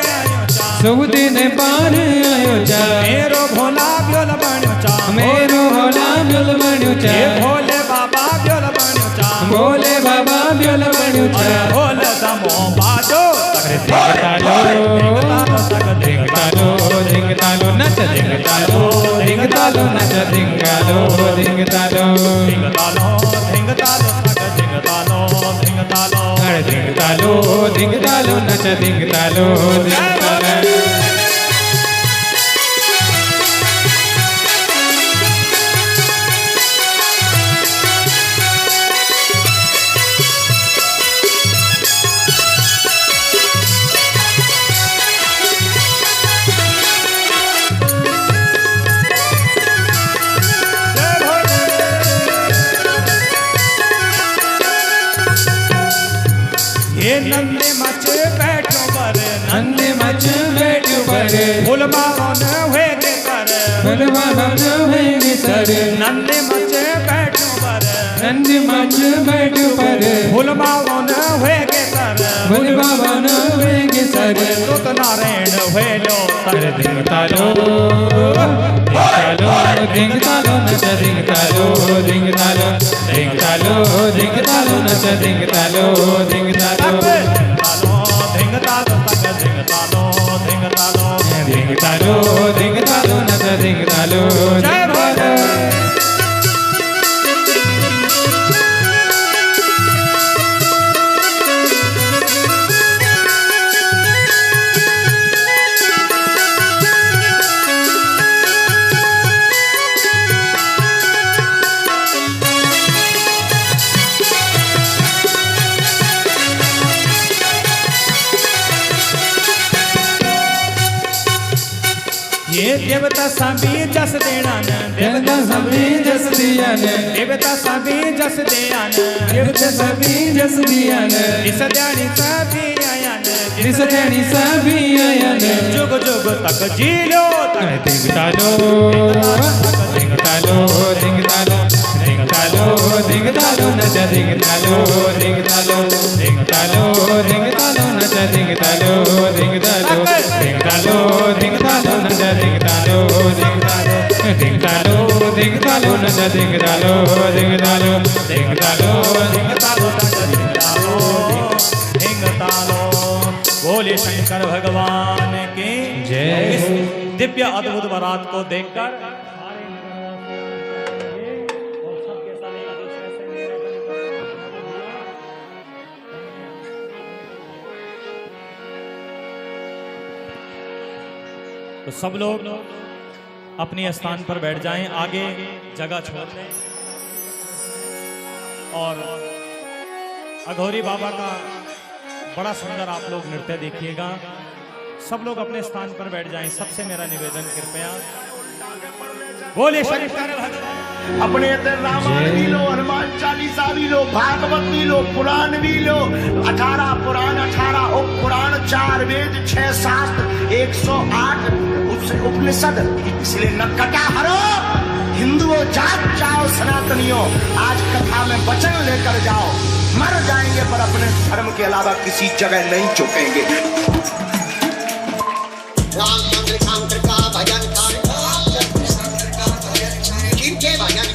शुभ दिन पार आयो चा, मेरो भोला ब्योल बण्यो चा, मेरो भोला ब्योल बण्यो चा, भोले बाबा ब्योल बण्यो चा, भोले बाबा ब्योल बण्यो चा। ढोल दमो बाजो धिंग तालो, धिंग तालो, धिंग तालो नच धिंग तालो, धिंग तालो नच धिंग तालो, धिंग तालो, धिंग तालो, धिंग तालो तक धिंग तालो, धिंग तालो, अरे धिंग तालो, धिंग तालो नच धिंग तालो, धिंग तालो। ये नंदे मच बैठो पर, नंदे मच बैठो पर, फूल बावन हुए के कर, फूल बावन हुए सर, नंदे मच बैठो पर, नंदे मच बैठो पर, फूल बावन हुए के कर, फूल बावन हुए सर, तुत नारायण हुए लो अरे धिंग तालो, धिंग तालो नच धिंग तालो, धिंग तालो, धिंग तालो, धिंग तालो नच धिंग तालो, धिंग तालो, धिंग तालो तक धिंग तालो, धिंग तालो, धिंग तालो, धिंग तालो नच धिंग तालो, जय भोले। ये देवता सभी जस देना न, देवता सभी जस दिया ने, देवता सभी जस दिया न, देवता सभी जस दिया ने, जिस ध्यानी सभी आया न, जिस ध्यानी सभी आया ने, जुग जुग तक जी लो तक धिंग तालो, धिंग तालो, धिंग तालो, धिंग तालो, धिंग तालो नच धिंग तालो, धिंग तालो, धिंग तालो, धिंग तालो नच धिंग तालो, धिंग तालो, धिंग तालो, धिंग तालो नच धिंग तालो, धिंग तालो, धिंग तालो, धिंग तालो नच धिंग तालो, धिंग तालो, धिंग तालो, धिंग तालो नच धिंग तालो, धिंग तालो। बोले शंकर भगवान की जय। इस दिव्य अद्भुत बारात को देखकर तो सब लोग अपने स्थान पर बैठ जाएं, आगे जगह छोड़ दें और अघोरी बाबा का बड़ा सुंदर आप लोग नृत्य देखिएगा। सब लोग अपने स्थान पर बैठ जाएं, सबसे मेरा निवेदन कृपया। बोले शंकर भगवान। अपने इधर रामायण भी लो, हनुमान चालीसा भी लो, भागवत भी लो, पुराण भी लो। 18 पुराण, 18 उप पुराण, 4 वेद, 6 शास्त्र, 108 उपनिषद। इसलिए न कटा हरो, हिंदुओं जाग जाओ, सनातनियों आज कथा में वचन लेकर जाओ। मर जाएंगे पर अपने धर्म के अलावा किसी जगह नहीं झुकेंगे। राम शंकर का भजन कर, जिनके भजन